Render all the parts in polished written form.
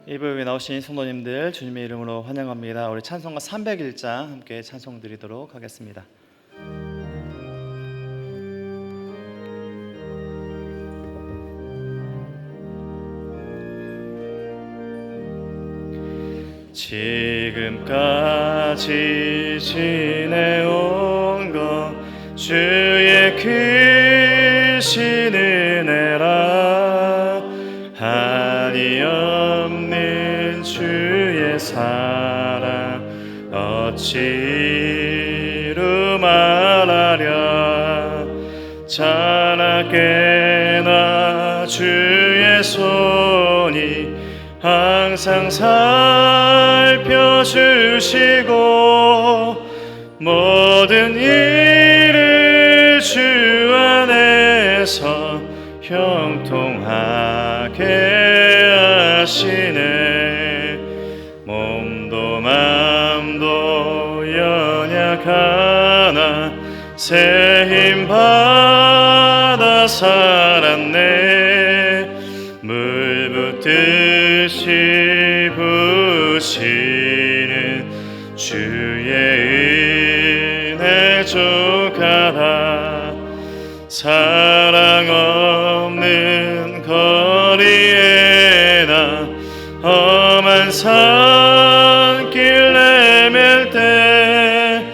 예배에 나오신 성도님들 주님의 이름으로 환영합니다. 우리 찬송가 301장 함께 찬송 드리도록 하겠습니다. 지금까지 지내온 것 주의 크신 은혜라 한이 없는 주의 사랑 어찌로 말하랴 자나깨나 주의 손이 항상 살펴주시고 모든 일을 주 안에서 형통하게 하시네. 몸도 맘도 연약하나 새 힘 받아 살았네. 물 붓듯이 부으시는 주의 은혜 족하다. 사랑 없는 거리에나 험한 산길 내밀 때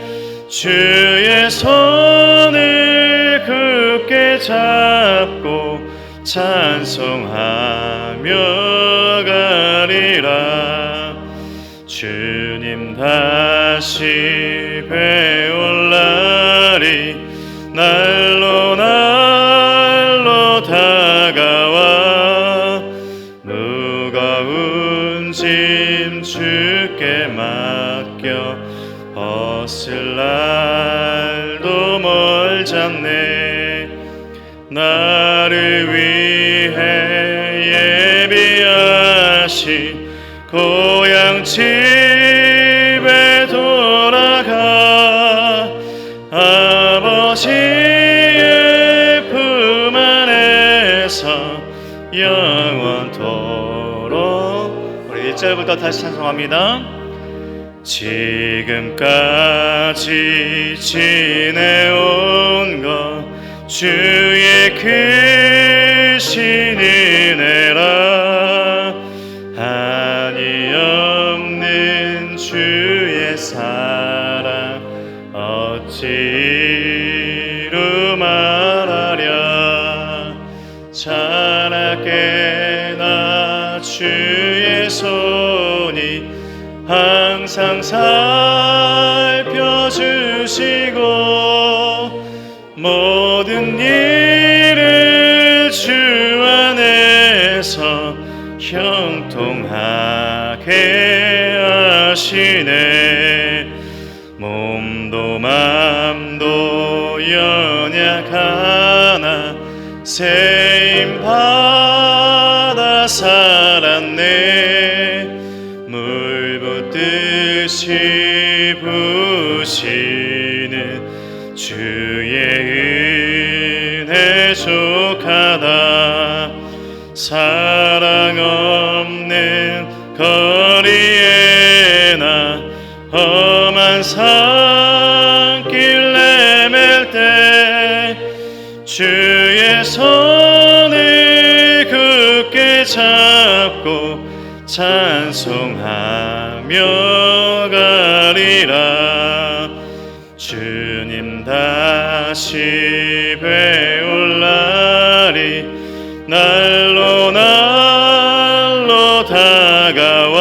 주의 손을 굳게 잡고 찬송하며 가리라. 주님 다시 뵈올 날이 날로 날로 다가와 무거운 짐 주께 맡겨 벗을 날도 멀잖네. 나를 위해 예비하신 고향 집에 돌아가 아버지의 품 안에서 영원토록. 우리 1절부터 다시 찬송합니다. 지금까지 지내온 것 주의 크신 은혜라 한이 없는 주의 사랑 어찌로 말하랴 자나깨나 주의 손이 항상 살펴주시고 모든 일을 주 안에서 형통하게 하시네. 몸도 맘도 연약하나 새 힘 받아 살았네. 물 붓듯이 부으시는 주의 은혜 족하다. 사랑 없는 거리에나 험한 산길 내밀 때 주의 손을 굳게 잡고 찬송하며 가리라. 주님 다시 뵈올 날이 날로 날로 다가와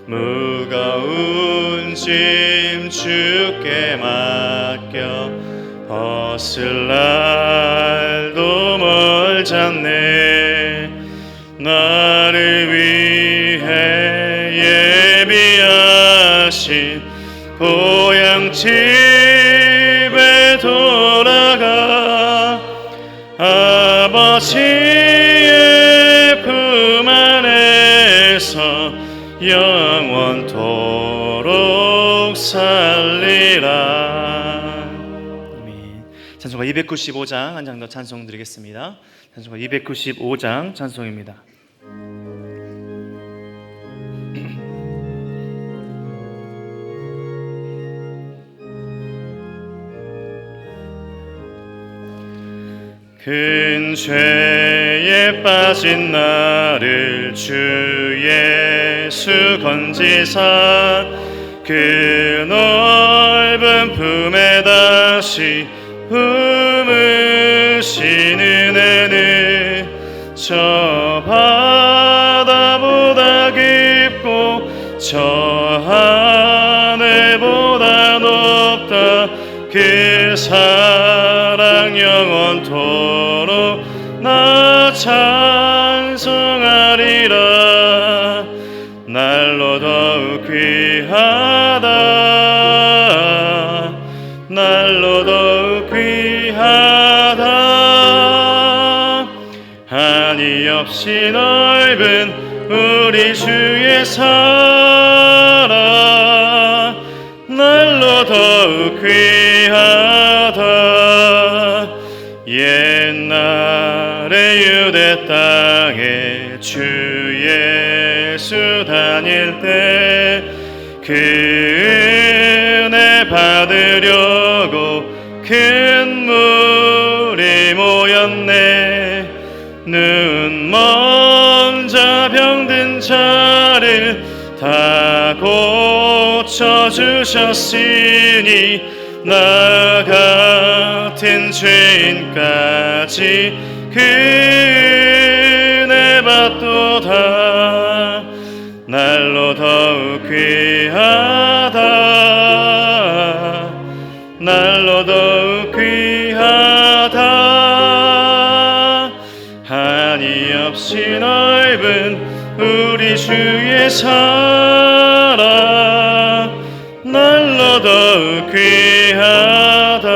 무거운 짐 주께 맡겨 벗을 날도 멀잖네. 나를 위해 예비하신 고향 집에 돌아가 아버지의 품 안에서 영원토록 살리라. 아멘. 찬송가 295장 한 장 더 찬송 드리겠습니다. 찬송가 295장 찬송입니다. 큰 죄에 빠진 나를 주 예수 건지사 그 넓은 품에 다시 품으신 은혜는 저 바다보다 깊고 저 하늘보다 높다. 그 사랑 영원토록 나 찬송하리라. 날로 더욱 귀하다. 날로 더욱 귀하다. 한이 없이 넓은 우리 주의 사랑 날로 더욱 귀하다. 옛날에 유대 땅에 주 예수 다닐 때 그 은혜 받으려고 큰 물이 모였네. 눈 먼저 병든 자를 다 고쳐주셨으니 나 같은 죄인까지 그 은혜 받도다. 날로 더욱 귀하다. 날로 더욱 귀하다. 한이 없이 넓은 우리 주의 사랑 날로 더욱 귀하다.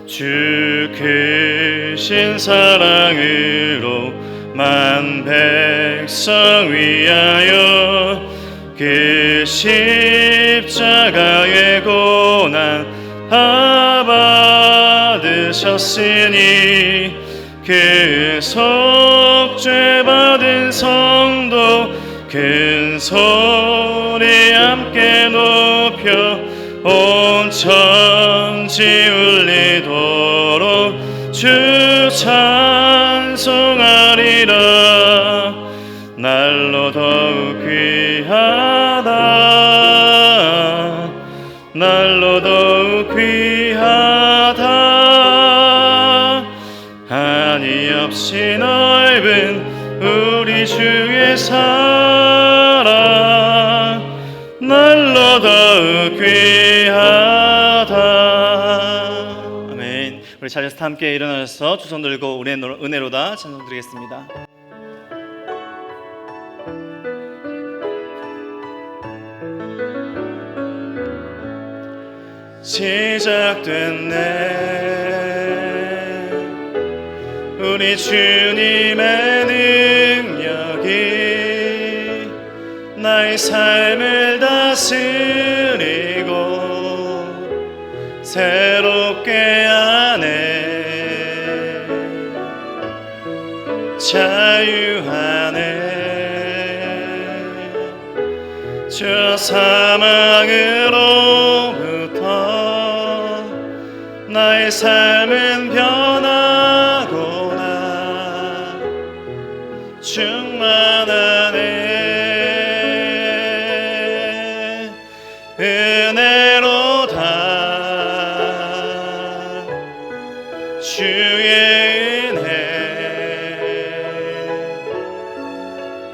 주 크신 사랑으로 만 백성 위하여 그 십자가의 고난 다 받으셨으니 그 속죄 받은 성도 큰 소리 함께 높여 온 천지 울리도록 주 찬송하리라. 날로 더욱 귀하다. 날로 더욱 귀하다. 한이 없이 넓은 우리 주의 사랑 날로 더욱 귀하다. 아멘. 우리 자리에서 함께 일어나셔서 두 손 들고 은혜로다 찬송 드리겠습니다. 시작됐네. 우리 주님의 능력이 나의 삶을 다스리고 새롭게 하네. 자유하네. 저 사망으로부터 나의 삶은 변하구나. 충만하네. 은혜로다. 주의 은혜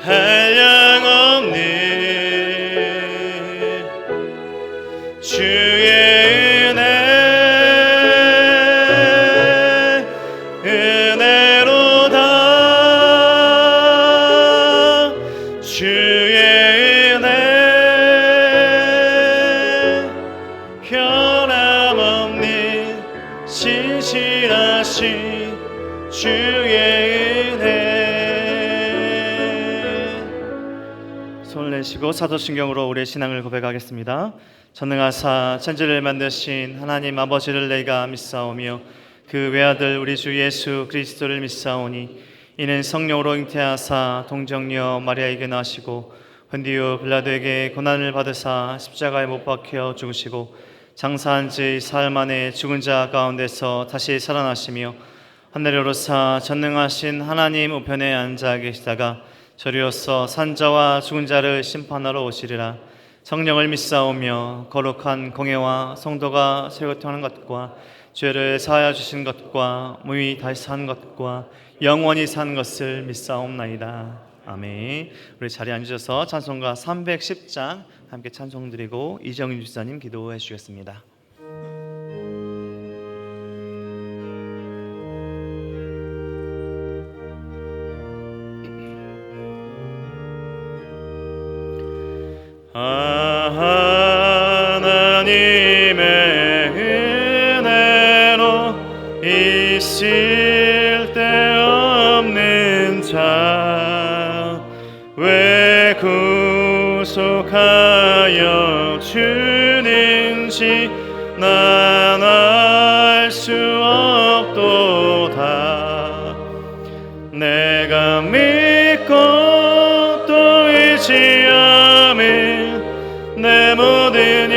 한량없는 주의 은혜 은혜로다. 주의 은혜 변함없는 신실하신 주의 은혜. 손을 내시고 사도신경으로 우리의 신앙을 고백하겠습니다. 전능하사 천지를 만드신 하나님 아버지를 내가 믿사오며 그 외아들 우리 주 예수 그리스도를 믿사오니 이는 성령으로 잉태하사 동정녀 마리아에게 나시고 본디오 빌라도에게 고난을 받으사 십자가에 못 박혀 죽으시고 장사한 지 사흘 만에 죽은 자 가운데서 다시 살아나시며 하늘에 오르사 전능하신 하나님 우편에 앉아 계시다가 저리로서 산자와 죽은 자를 심판하러 오시리라. 성령을 믿사오며 거룩한 공예와 성도가 세워하는 것과 죄를 사하여 주신 것과 무의 다시 사는 것과 영원히 사는 것을 믿사옵나이다. 아멘. 우리 자리에 앉으셔서 찬송가 310장 함께 찬송 드리고 이정윤 집사님 기도해 주시겠습니다. 하나님의 은혜로 있을 데 없는 자 왜 구속하여 주는지 난 알 수 없도다. 내가 믿고 또 의지하며 내 모든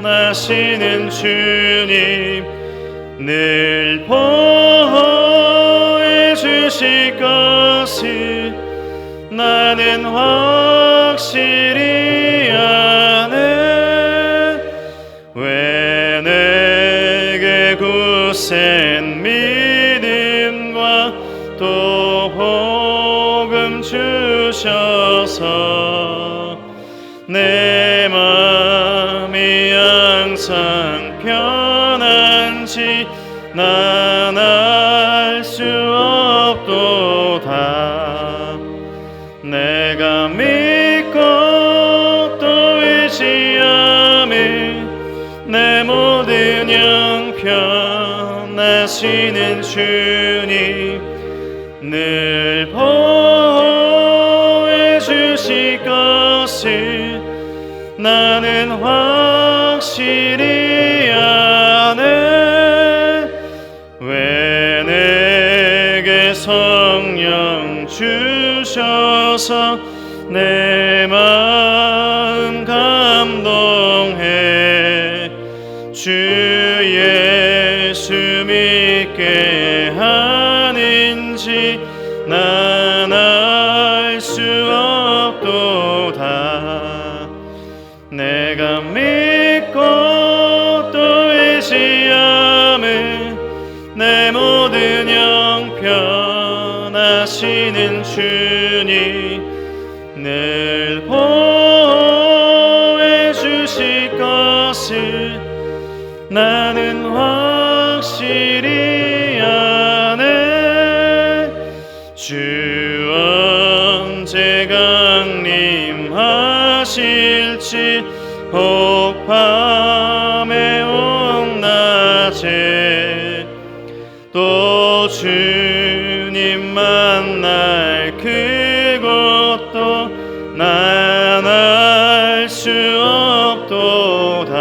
형편하시는 주님 늘 보호해 주실 것을 나는 확실히 아네. 왜 내게 굳센 믿음과 또 복음 주셔서 내 마음이 항상 편한지 난 알 수 없도다. 내가 믿고 또 의지하며 내 모든 형편하시는 주님 늘 보호해 주실 것을 나는 확실히 아네. 왜 내게 성령 주셔서 내 마음 감동해 주 예수 믿게 하는지 난 알 수 없도다. 내가 믿고 또 의지하며 내 모든 형편하시는 주님 늘 보호해 주실 것을 나는 확실히 아네. 주 언제 강림하실지 혹 밤에 혹 낮에 또 주님 만날 그것도 난 알 수 없도다.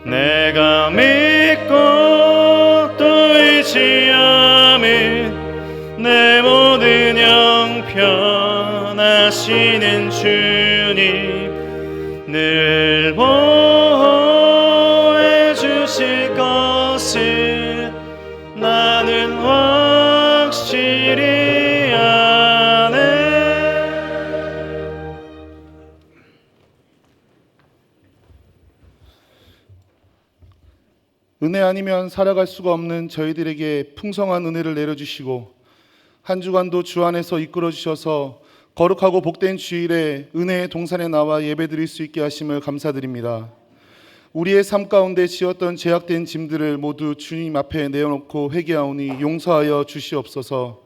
내가 믿고 또 의지하며 내 모든 형편하시는 주님 늘 보호해 주실 것을 나는 확실히 아네. 은혜 아니면 살아갈 수가 없는 저희들에게 풍성한 은혜를 내려주시고 한 주간도 주 안에서 이끌어 주셔서 거룩하고 복된 주일에 은혜의 동산에 나와 예배드릴 수 있게 하심을 감사드립니다. 우리의 삶 가운데 지었던 죄악된 짐들을 모두 주님 앞에 내어놓고 회개하오니 용서하여 주시옵소서.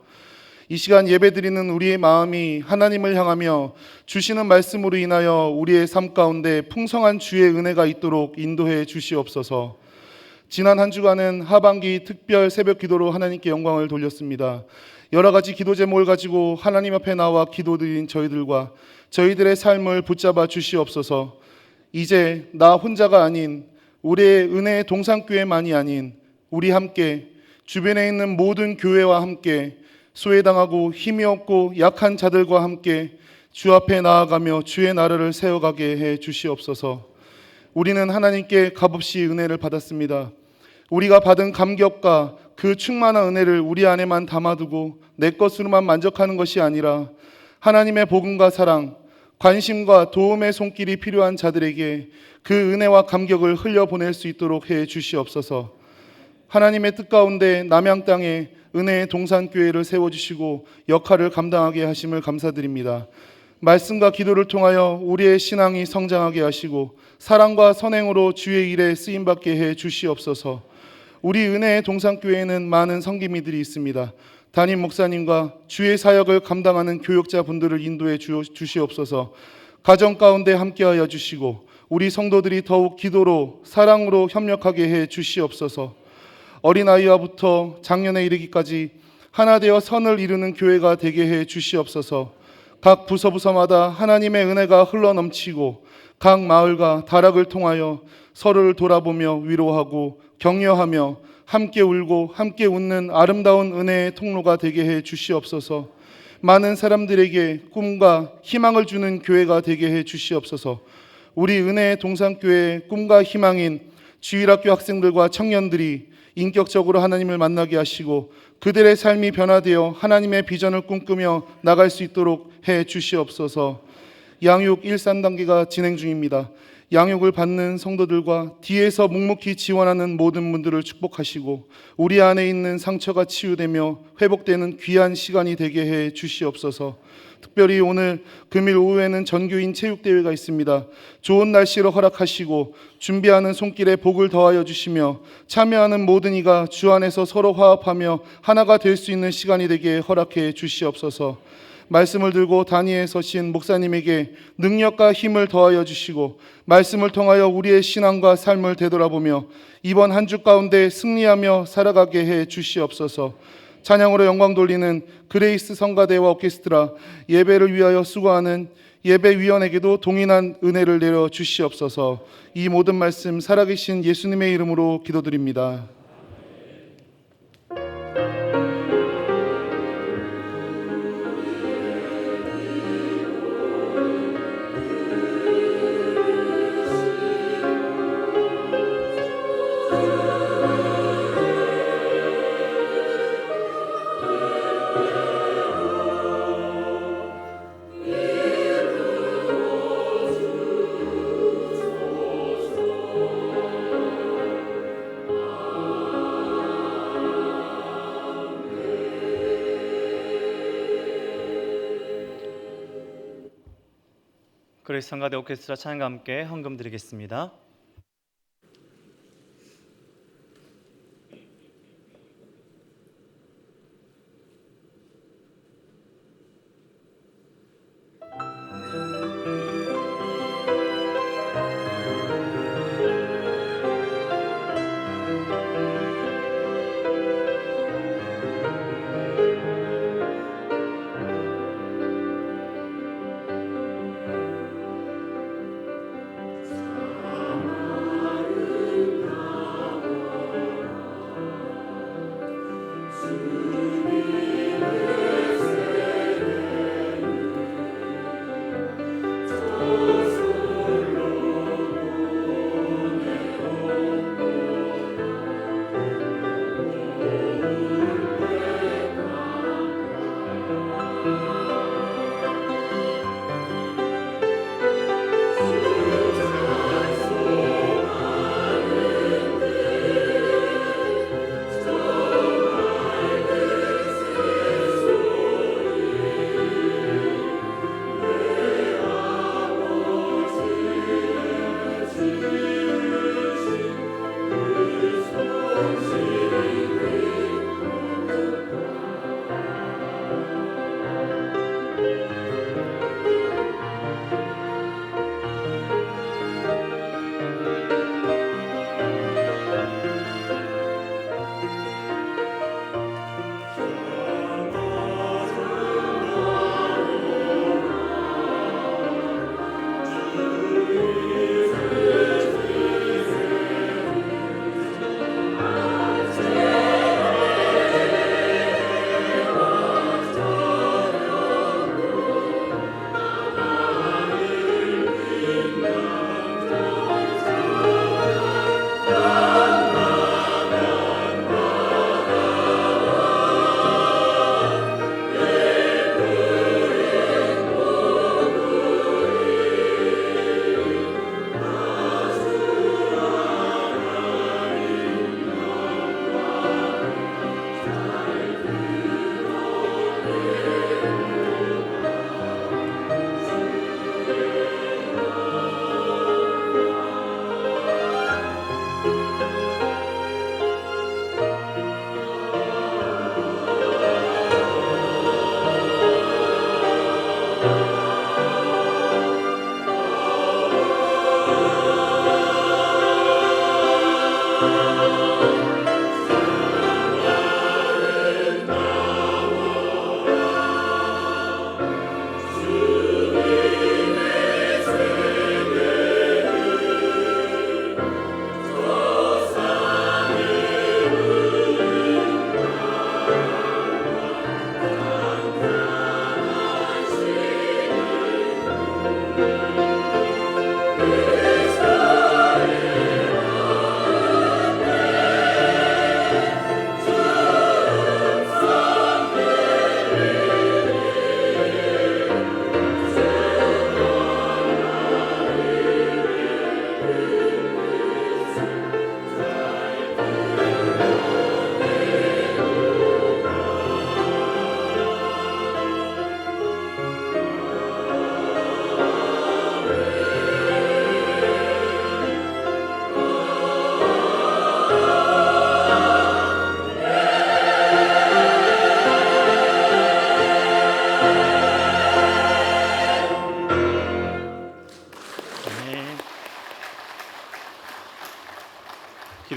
이 시간 예배드리는 우리의 마음이 하나님을 향하며 주시는 말씀으로 인하여 우리의 삶 가운데 풍성한 주의 은혜가 있도록 인도해 주시옵소서. 지난 한 주간은 하반기 특별 새벽 기도로 하나님께 영광을 돌렸습니다. 여러 가지 기도 제목을 가지고 하나님 앞에 나와 기도드린 저희들과 저희들의 삶을 붙잡아 주시옵소서. 이제 나 혼자가 아닌 우리의 은혜의 동산교회만이 아닌 우리 함께 주변에 있는 모든 교회와 함께 소외당하고 힘이 없고 약한 자들과 함께 주 앞에 나아가며 주의 나라를 세워가게 해 주시옵소서. 우리는 하나님께 값없이 은혜를 받았습니다. 우리가 받은 감격과 그 충만한 은혜를 우리 안에만 담아두고 내 것으로만 만족하는 것이 아니라 하나님의 복음과 사랑, 관심과 도움의 손길이 필요한 자들에게 그 은혜와 감격을 흘려보낼 수 있도록 해 주시옵소서. 하나님의 뜻 가운데 남양 땅에 은혜의 동산교회를 세워주시고 역할을 감당하게 하심을 감사드립니다. 말씀과 기도를 통하여 우리의 신앙이 성장하게 하시고 사랑과 선행으로 주의 일에 쓰임받게 해 주시옵소서. 우리 은혜의 동산교회에는 많은 성기미들이 있습니다. 담임 목사님과 주의 사역을 감당하는 교역자 분들을 인도해 주시옵소서. 가정 가운데 함께하여 주시고 우리 성도들이 더욱 기도로 사랑으로 협력하게 해 주시옵소서. 어린아이와부터 장년에 이르기까지 하나 되어 선을 이루는 교회가 되게 해 주시옵소서. 각 부서마다 하나님의 은혜가 흘러넘치고 각 마을과 다락을 통하여 서로를 돌아보며 위로하고 격려하며 함께 울고 함께 웃는 아름다운 은혜의 통로가 되게 해 주시옵소서. 많은 사람들에게 꿈과 희망을 주는 교회가 되게 해 주시옵소서. 우리 은혜의 동산교회의 꿈과 희망인 주일학교 학생들과 청년들이 인격적으로 하나님을 만나게 하시고 그들의 삶이 변화되어 하나님의 비전을 꿈꾸며 나갈 수 있도록 해 주시옵소서. 양육 1~3단계가 진행 중입니다. 양육을 받는 성도들과 뒤에서 묵묵히 지원하는 모든 분들을 축복하시고 우리 안에 있는 상처가 치유되며 회복되는 귀한 시간이 되게 해 주시옵소서. 특별히 오늘 금일 오후에는 전교인 체육대회가 있습니다. 좋은 날씨로 허락하시고 준비하는 손길에 복을 더하여 주시며 참여하는 모든 이가 주 안에서 서로 화합하며 하나가 될 수 있는 시간이 되게 허락해 주시옵소서. 말씀을 들고 단위에 서신 목사님에게 능력과 힘을 더하여 주시고 말씀을 통하여 우리의 신앙과 삶을 되돌아보며 이번 한 주 가운데 승리하며 살아가게 해 주시옵소서. 찬양으로 영광 돌리는 그레이스 성가대와 오케스트라, 예배를 위하여 수고하는 예배위원에게도 동일한 은혜를 내려 주시옵소서. 이 모든 말씀 살아계신 예수님의 이름으로 기도드립니다. 그레이스 성가대 오케스트라 찬양과 함께 헌금 드리겠습니다.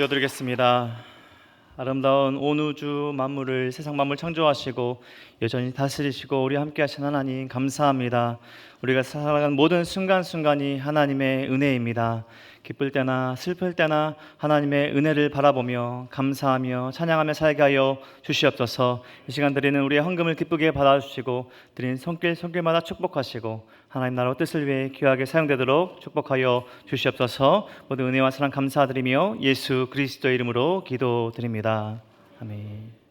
기도드리겠습니다. 아름다운 온 우주 만물을 세상 만물 창조하시고 여전히 다스리시고 우리 함께 하신 하나님 감사합니다. 우리가 살아가는 모든 순간순간이 하나님의 은혜입니다. 기쁠 때나 슬플 때나 하나님의 은혜를 바라보며 감사하며 찬양하며 살게 하여 주시옵소서. 이 시간 드리는 우리의 헌금을 기쁘게 받아주시고 드린 손길마다 축복하시고 하나님 나라 뜻을 위해 귀하게 사용되도록 축복하여 주시옵소서. 모든 은혜와 사랑 감사드리며 예수 그리스도의 이름으로 기도드립니다. 아멘.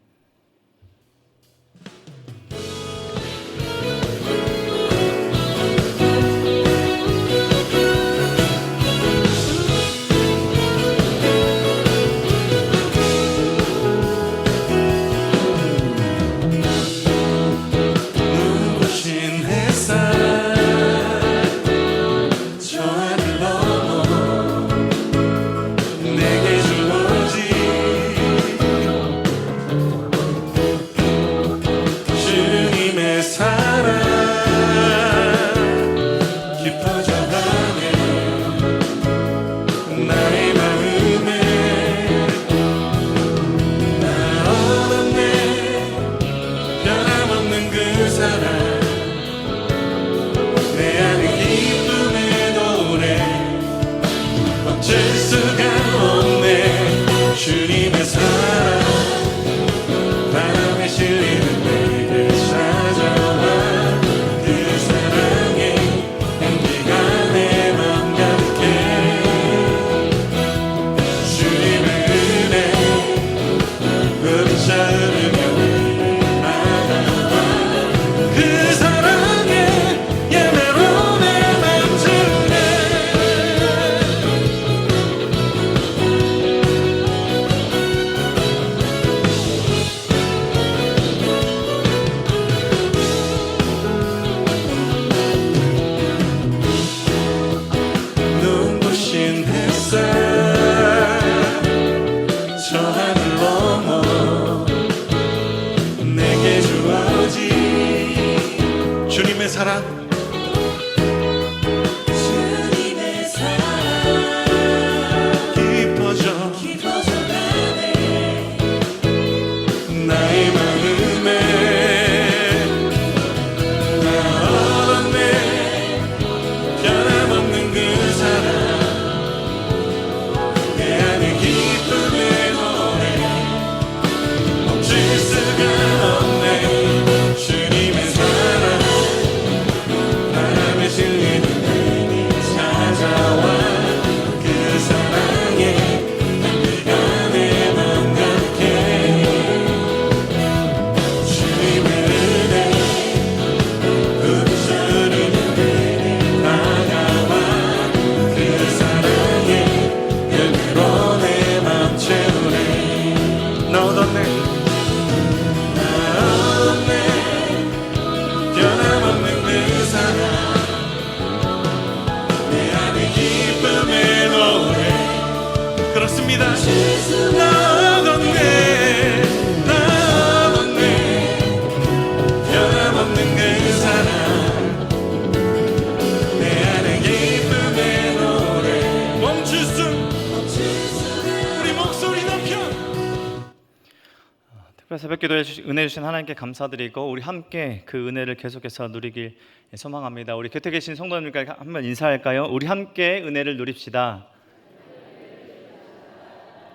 새벽기도에 은혜 주신 하나님께 감사드리고 우리 함께 그 은혜를 계속해서 누리길 소망합니다. 우리 곁에 계신 성도님들과 한번 인사할까요? 우리 함께 은혜를 누립시다.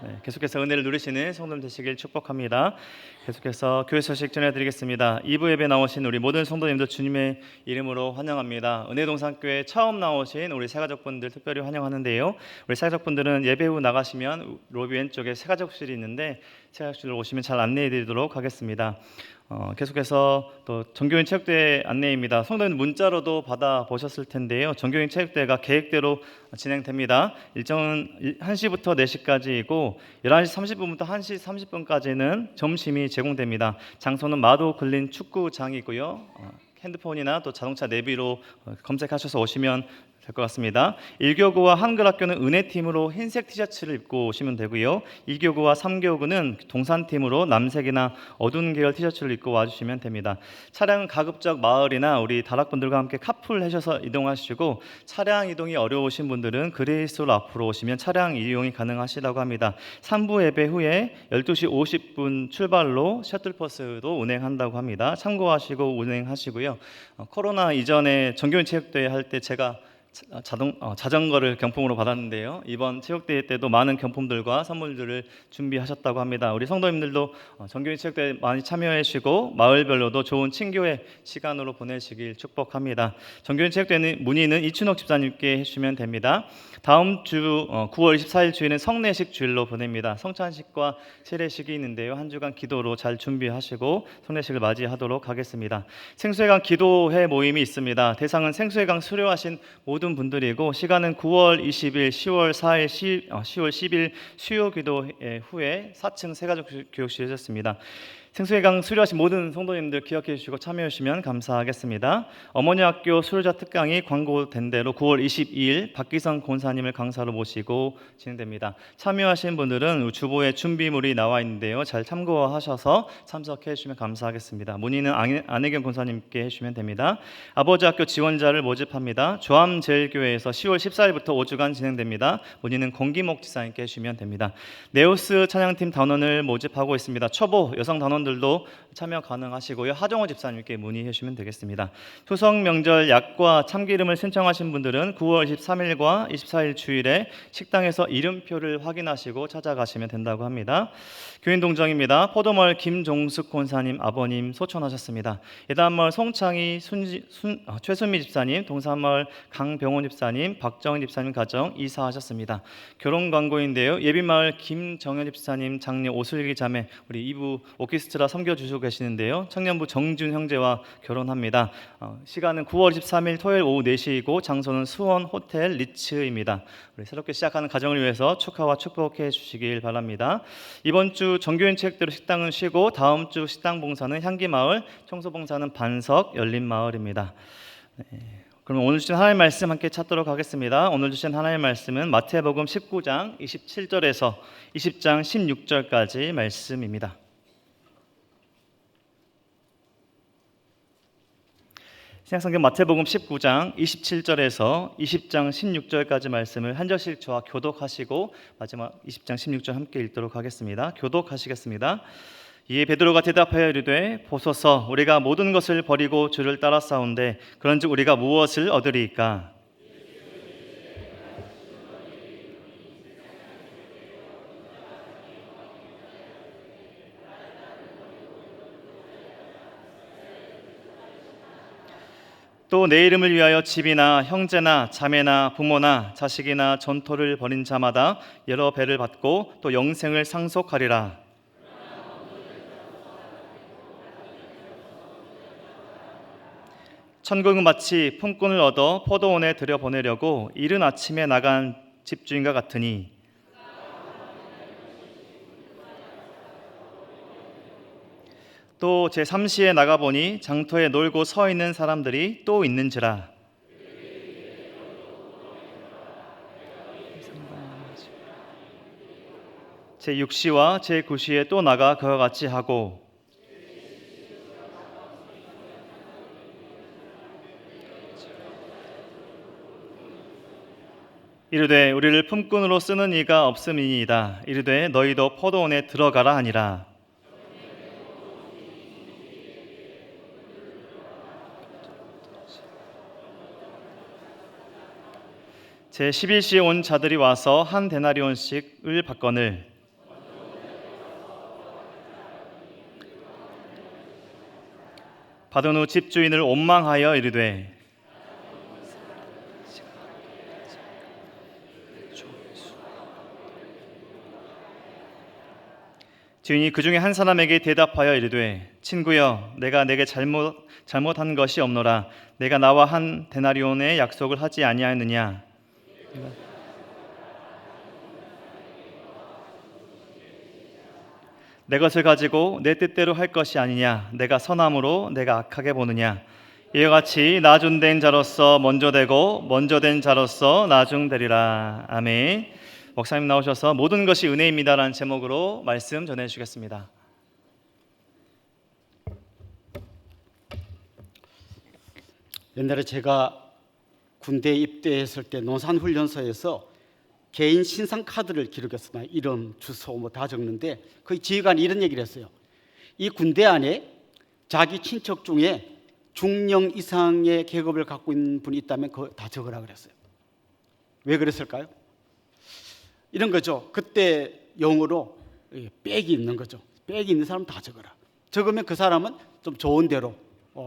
네, 계속해서 은혜를 누리시는 성도님 되시길 축복합니다. 계속해서 교회 소식 전해드리겠습니다. 2부 예배 나오신 우리 모든 성도님들 주님의 이름으로 환영합니다. 은혜동산교회 처음 나오신 우리 새가족분들 특별히 환영하는데요. 우리 새가족분들은 예배 후 나가시면 로비 왼쪽에 새가족실이 있는데 새가족실로 오시면 잘 안내해드리도록 하겠습니다. 계속해서 또 전교인 체육대회 안내입니다. 성도님 문자로도 받아보셨을 텐데요. 전교인 체육대회가 계획대로 진행됩니다. 일정은 1시부터 4시까지이고 11시 30분부터 1시 30분까지는 점심이 제공됩니다. 장소는 마도 근린 축구장이고요. 핸드폰이나 또 자동차 내비로 검색하셔서 오시면 될 것 같습니다. 1교구와 한글학교는 은혜팀으로 흰색 티셔츠를 입고 오시면 되고요. 2교구와 3교구는 동산팀으로 남색이나 어두운 계열 티셔츠를 입고 와주시면 됩니다. 차량은 가급적 마을이나 우리 다락분들과 함께 카풀 하셔서 이동하시고, 차량 이동이 어려우신 분들은 그레이스홀 앞으로 오시면 차량 이용이 가능하시다고 합니다. 3부 예배 후에 12시 50분 출발로 셔틀버스도 운행한다고 합니다. 참고하시고 운행하시고요. 코로나 이전에 정교인 체육대회 할 때 제가 자전거를 경품으로 받았는데요. 이번 체육대회 때도 많은 경품들과 선물들을 준비하셨다고 합니다. 우리 성도님들도 정교인 체육대회 많이 참여해 주시고 마을별로도 좋은 친교회 시간으로 보내시길 축복합니다. 정교인 체육대회 문의는 이춘옥 집사님께 해주시면 됩니다. 다음 주 9월 24일 주일은 성례식 주일로 보냅니다. 성찬식과 세례식이 있는데요. 한 주간 기도로 잘 준비하시고 성례식을 맞이하도록 하겠습니다. 생수의강 기도회 모임이 있습니다. 대상은 생수의강 수료하신 모든 분들이고, 시간은 9월 20일, 10월 4일, 10월 10일 수요 기도 후에 4층 새가족 교육실이었습니다. 생수의강 수료하신 모든 성도님들 기억해 주시고 참여해 주시면 감사하겠습니다. 어머니 학교 수료자 특강이 광고된 대로 9월 22일 박기성 권사님을 강사로 모시고 진행됩니다. 참여하신 분들은 주보에 준비물이 나와 있는데요. 잘 참고하셔서 참석해 주시면 감사하겠습니다. 문의는 안혜경 권사님께 해주시면 됩니다. 아버지 학교 지원자를 모집합니다. 조암제일교회에서 10월 14일부터 5주간 진행됩니다. 문의는 공기목 지사님께 해주시면 됩니다. 네오스 찬양팀 단원을 모집하고 있습니다. 초보 여성 단원 들도 참여 가능하시고요. 하정호 집사님께 문의해 주시면 되겠습니다. 추석 명절 약과 참기름을 신청하신 분들은 9월 23일과 24일 주일에 식당에서 이름표를 확인하시고 찾아가시면 된다고 합니다. 교인 동정입니다. 포도마을 김종숙 권사님 아버님 소천하셨습니다. 예단마을 송창희 최순미 집사님, 동산마을 강병원 집사님, 박정은 집사님 가정 이사하셨습니다. 결혼 광고인데요. 예빈마을 김정현 집사님 장녀 오슬기 자매, 우리 이부 오케스트라 섬겨주시고 계시는데요. 청년부 정준 형제와 결혼합니다. 시간은 9월 23일 토요일 오후 4시이고 장소는 수원 호텔 리츠입니다. 우리 새롭게 시작하는 가정을 위해서 축하와 축복해 주시길 바랍니다. 이번 주 정교인 체육대로 식당은 쉬고 다음 주 식당 봉사는 향기마을, 청소봉사는 반석 열린마을입니다. 그럼 오늘 주신 하나님의 말씀 함께 찾도록 하겠습니다. 오늘 주신 하나님의 말씀은 마태복음 19장 27절에서 20장 16절까지 말씀입니다. 신약성경 마태복음 19장 27절에서 20장 16절까지 말씀을 한 절씩 저와 교독하시고 마지막 20장 16절 함께 읽도록 하겠습니다. 교독하시겠습니다. 이에 베드로가 대답하여 이르되 보소서, 우리가 모든 것을 버리고 주를 따라싸운데 그런즉 우리가 무엇을 얻으리이까? 또 내 이름을 위하여 집이나 형제나 자매나 부모나 자식이나 전토를 벌인 자마다 여러 배를 받고 또 영생을 상속하리라. 천국은 마치 품꾼을 얻어 포도원에 들여보내려고 이른 아침에 나간 집주인과 같으니, 또 제3시에 나가보니 장터에 놀고 서 있는 사람들이 또 있는지라. 제6시와 제9시에 또 나가 그와 같이 하고, 이르되 우리를 품꾼으로 쓰는 이가 없음이니이다. 이르되 너희도 포도원에 들어가라 하니라. 제11시에 온 자들이 와서 한 데나리온씩을 받거늘, 받은 후 집주인을 원망하여 이르되 주인이 그 중에 한 사람에게 대답하여 이르되 친구여, 내가 내게 잘못한 것이 없노라. 내가 나와 한 데나리온의 약속을 하지 아니하였느냐? 내 것을 가지고 내 뜻대로 할 것이 아니냐? 내가 선함으로 내가 악하게 보느냐? 이와 같이 나중된 자로서 먼저 되고 먼저 된 자로서 나중되리라. 아멘. 목사님 나오셔서 모든 것이 은혜입니다라는 제목으로 말씀 전해주시겠습니다. 옛날에 제가 군대에 입대했을 때 농산훈련소에서 개인 신상 카드를 기록했습니다. 이름, 주소 뭐 다 적는데 그 지휘관이 이런 얘기를 했어요. 이 군대 안에 자기 친척 중에 중령 이상의 계급을 갖고 있는 분이 있다면 그거 다 적으라 그랬어요. 왜 그랬을까요? 이런 거죠. 그때 용어로 빽이 있는 거죠. 빽이 있는 사람 다 적어라. 적으면 그 사람은 좀 좋은 대로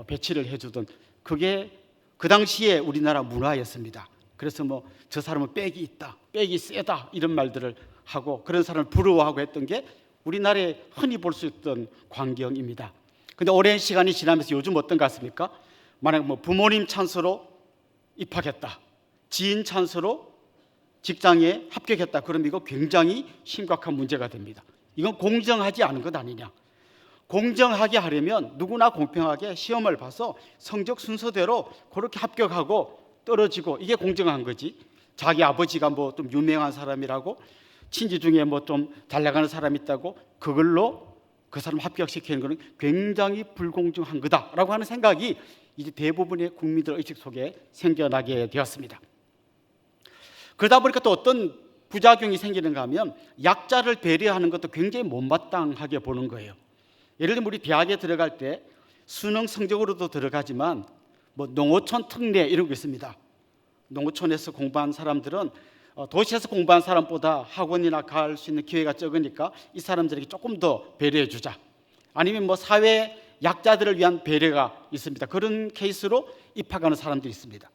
배치를 해주던, 그게 그 당시에 우리나라 문화였습니다. 그래서 뭐 저 사람은 빽이 있다, 빽이 세다 이런 말들을 하고 그런 사람을 부러워하고 했던 게 우리나라에 흔히 볼 수 있던 광경입니다. 근데 오랜 시간이 지나면서 요즘 어떤 것 같습니까? 만약 뭐 부모님 찬스로 입학했다, 지인 찬스로 직장에 합격했다, 그러면 이거 굉장히 심각한 문제가 됩니다. 이건 공정하지 않은 것 아니냐. 공정하게 하려면 누구나 공평하게 시험을 봐서 성적 순서대로 그렇게 합격하고 떨어지고, 이게 공정한 거지. 자기 아버지가 뭐 좀 유명한 사람이라고, 친지 중에 뭐 좀 잘 나가는 사람이 있다고 그걸로 그 사람 합격시키는 것은 굉장히 불공정한 거다라고 하는 생각이 이제 대부분의 국민들 의식 속에 생겨나게 되었습니다. 그러다 보니까 또 어떤 부작용이 생기는가 하면 약자를 배려하는 것도 굉장히 못마땅하게 보는 거예요. 예를 들면 우리 대학에 들어갈 때 수능 성적으로도 들어가지만 뭐 농어촌 특례 이런 거 있습니다. 농어촌에서 공부한 사람들은 도시에서 공부한 사람보다 학원이나 갈 수 있는 기회가 적으니까 이 사람들에게 조금 더 배려해 주자. 아니면 뭐 사회 약자들을 위한 배려가 있습니다. 그런 케이스로 입학하는 사람들이 있습니다.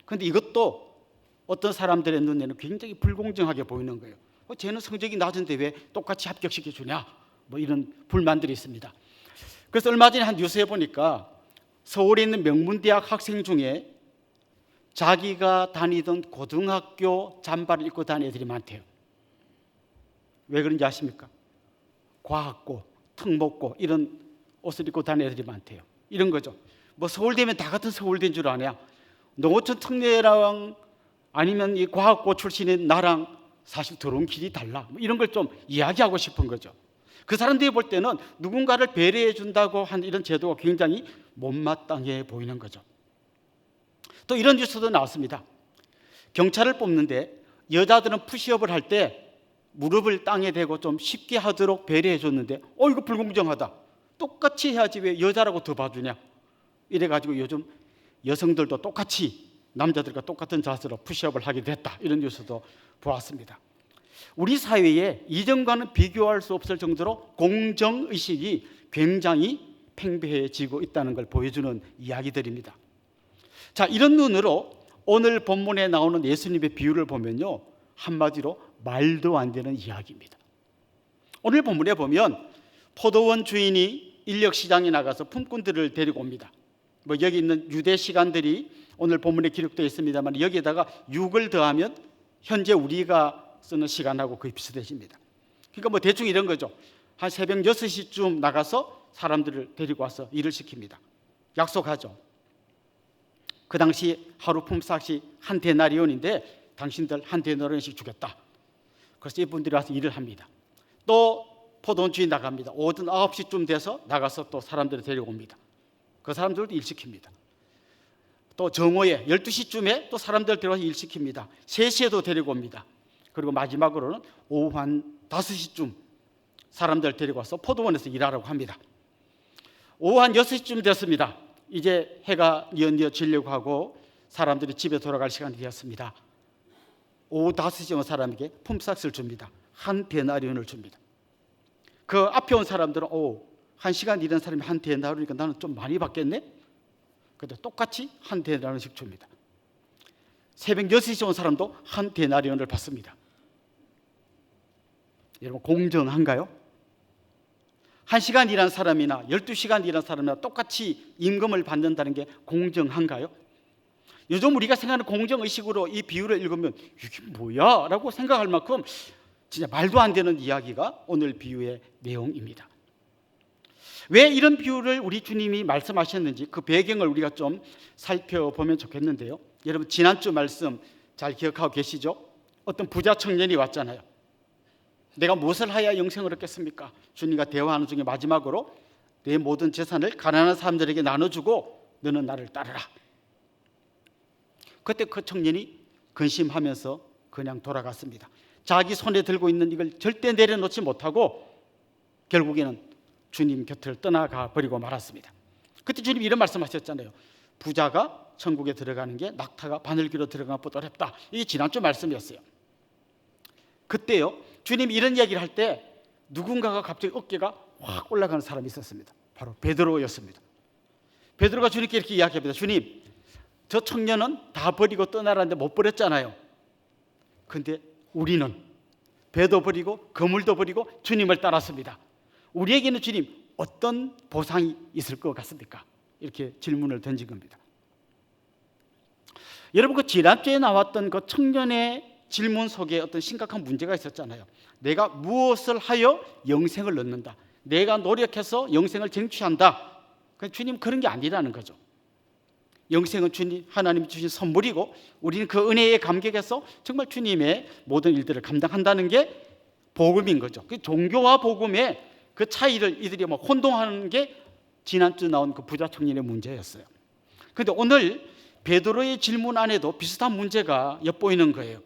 그런데 이것도 어떤 사람들의 눈에는 굉장히 불공정하게 보이는 거예요. 쟤는 성적이 낮은데 왜 똑같이 합격시켜 주냐, 뭐 이런 불만들이 있습니다. 그래서 얼마 전에 한 뉴스에 보니까 서울에 있는 명문대학 학생 중에 자기가 다니던 고등학교 잠바를 입고 다니는 애들이 많대요. 왜 그런지 아십니까? 과학고, 특목고 이런 옷을 입고 다니는 애들이 많대요. 이런 거죠. 뭐 서울대면 다 같은 서울대인 줄 아냐? 농어촌 특례랑 아니면 이 과학고 출신인 나랑 사실 들어온 길이 달라. 뭐 이런 걸 좀 이야기하고 싶은 거죠. 그 사람들이 볼 때는 누군가를 배려해 준다고 한 이런 제도가 굉장히 못마땅해 보이는 거죠. 또 이런 뉴스도 나왔습니다. 경찰을 뽑는데 여자들은 푸시업을 할 때 무릎을 땅에 대고 좀 쉽게 하도록 배려해 줬는데 이거 불공정하다, 똑같이 해야지 왜 여자라고 더 봐주냐, 이래가지고 요즘 여성들도 똑같이 남자들과 똑같은 자세로 푸시업을 하게 됐다, 이런 뉴스도 보았습니다. 우리 사회에 이전과는 비교할 수 없을 정도로 공정의식이 굉장히 팽배해지고 있다는 걸 보여주는 이야기들입니다. 자, 이런 눈으로 오늘 본문에 나오는 예수님의 비유를 보면요, 한마디로 말도 안 되는 이야기입니다. 오늘 본문에 보면 포도원 주인이 인력시장에 나가서 품꾼들을 데리고 옵니다. 뭐 여기 있는 유대 시간들이 오늘 본문에 기록되어 있습니다만 여기에다가 6을 더하면 현재 우리가 쓰는 시간하고 거의 비슷해집니다. 그러니까 뭐 대충 이런 거죠. 한 새벽 6시쯤 나가서 사람들을 데리고 와서 일을 시킵니다. 약속하죠. 그 당시 하루 품삯이 한 데나리온인데 당신들 한 데나리온씩 주겠다. 그래서 이분들이 와서 일을 합니다. 또 포도원 주인 나갑니다. 오전 9시쯤 돼서 나가서 또 사람들을 데리고 옵니다. 그 사람들도 일 시킵니다. 또 정오에 12시쯤에 또 사람들 데려와서 일 시킵니다. 3시에도 데리고 옵니다. 그리고 마지막으로는 오후 한 5시쯤 사람들 데리고 와서 포도원에서 일하라고 합니다. 오후 한 6시쯤 됐습니다. 이제 해가 뉘엿뉘엿 지려고 하고 사람들이 집에 돌아갈 시간이 되었습니다. 오후 5시쯤 온 사람에게 품삯을 줍니다. 한 데나리온을 줍니다. 그 앞에 온 사람들은 1시간 일한 사람이 한 데나리온이니까 나는 좀 많이 받겠네? 근데 똑같이 한 데나리온씩 줍니다. 새벽 6시에 온 사람도 한 데나리온을 받습니다. 여러분, 공정한가요? 1시간 일한 사람이나 12시간 일한 사람이나 똑같이 임금을 받는다는 게 공정한가요? 요즘 우리가 생각하는 공정의식으로 이 비유를 읽으면 이게 뭐야? 라고 생각할 만큼 진짜 말도 안 되는 이야기가 오늘 비유의 내용입니다. 왜 이런 비유를 우리 주님이 말씀하셨는지 그 배경을 우리가 좀 살펴보면 좋겠는데요. 여러분 지난주 말씀 잘 기억하고 계시죠? 어떤 부자 청년이 왔잖아요. 내가 무엇을 하여야 영생을 얻겠습니까? 주님과 대화하는 중에 마지막으로 내 모든 재산을 가난한 사람들에게 나눠주고 너는 나를 따르라. 그때 그 청년이 근심하면서 그냥 돌아갔습니다. 자기 손에 들고 있는 이걸 절대 내려놓지 못하고 결국에는 주님 곁을 떠나가 버리고 말았습니다. 그때 주님이 이런 말씀하셨잖아요. 부자가 천국에 들어가는 게 낙타가 바늘귀로 들어가는 것보다 어렵다. 이게 지난주 말씀이었어요. 그때요 주님이 이런 이야기를 할 때 누군가가 갑자기 어깨가 확 올라가는 사람이 있었습니다. 바로 베드로였습니다. 베드로가 주님께 이렇게 이야기합니다. 주님, 저 청년은 다 버리고 떠나라는데 못 버렸잖아요. 근데 우리는 배도 버리고 그물도 버리고 주님을 따랐습니다. 우리에게는 주님 어떤 보상이 있을 것 같습니까? 이렇게 질문을 던진 겁니다. 여러분 그 지난주에 나왔던 그 청년의 질문 속에 어떤 심각한 문제가 있었잖아요. 내가 무엇을 하여 영생을 얻는다. 내가 노력해서 영생을 쟁취한다. 주님 그런 게 아니라는 거죠. 영생은 주님 하나님이 주신 선물이고 우리는 그 은혜에 감격해서 정말 주님의 모든 일들을 감당한다는 게 복음인 거죠. 그 종교와 복음의 그 차이를 이들이 뭐 혼동하는 게 지난주 나온 그 부자 청년의 문제였어요. 그런데 오늘 베드로의 질문 안에도 비슷한 문제가 엿보이는 거예요.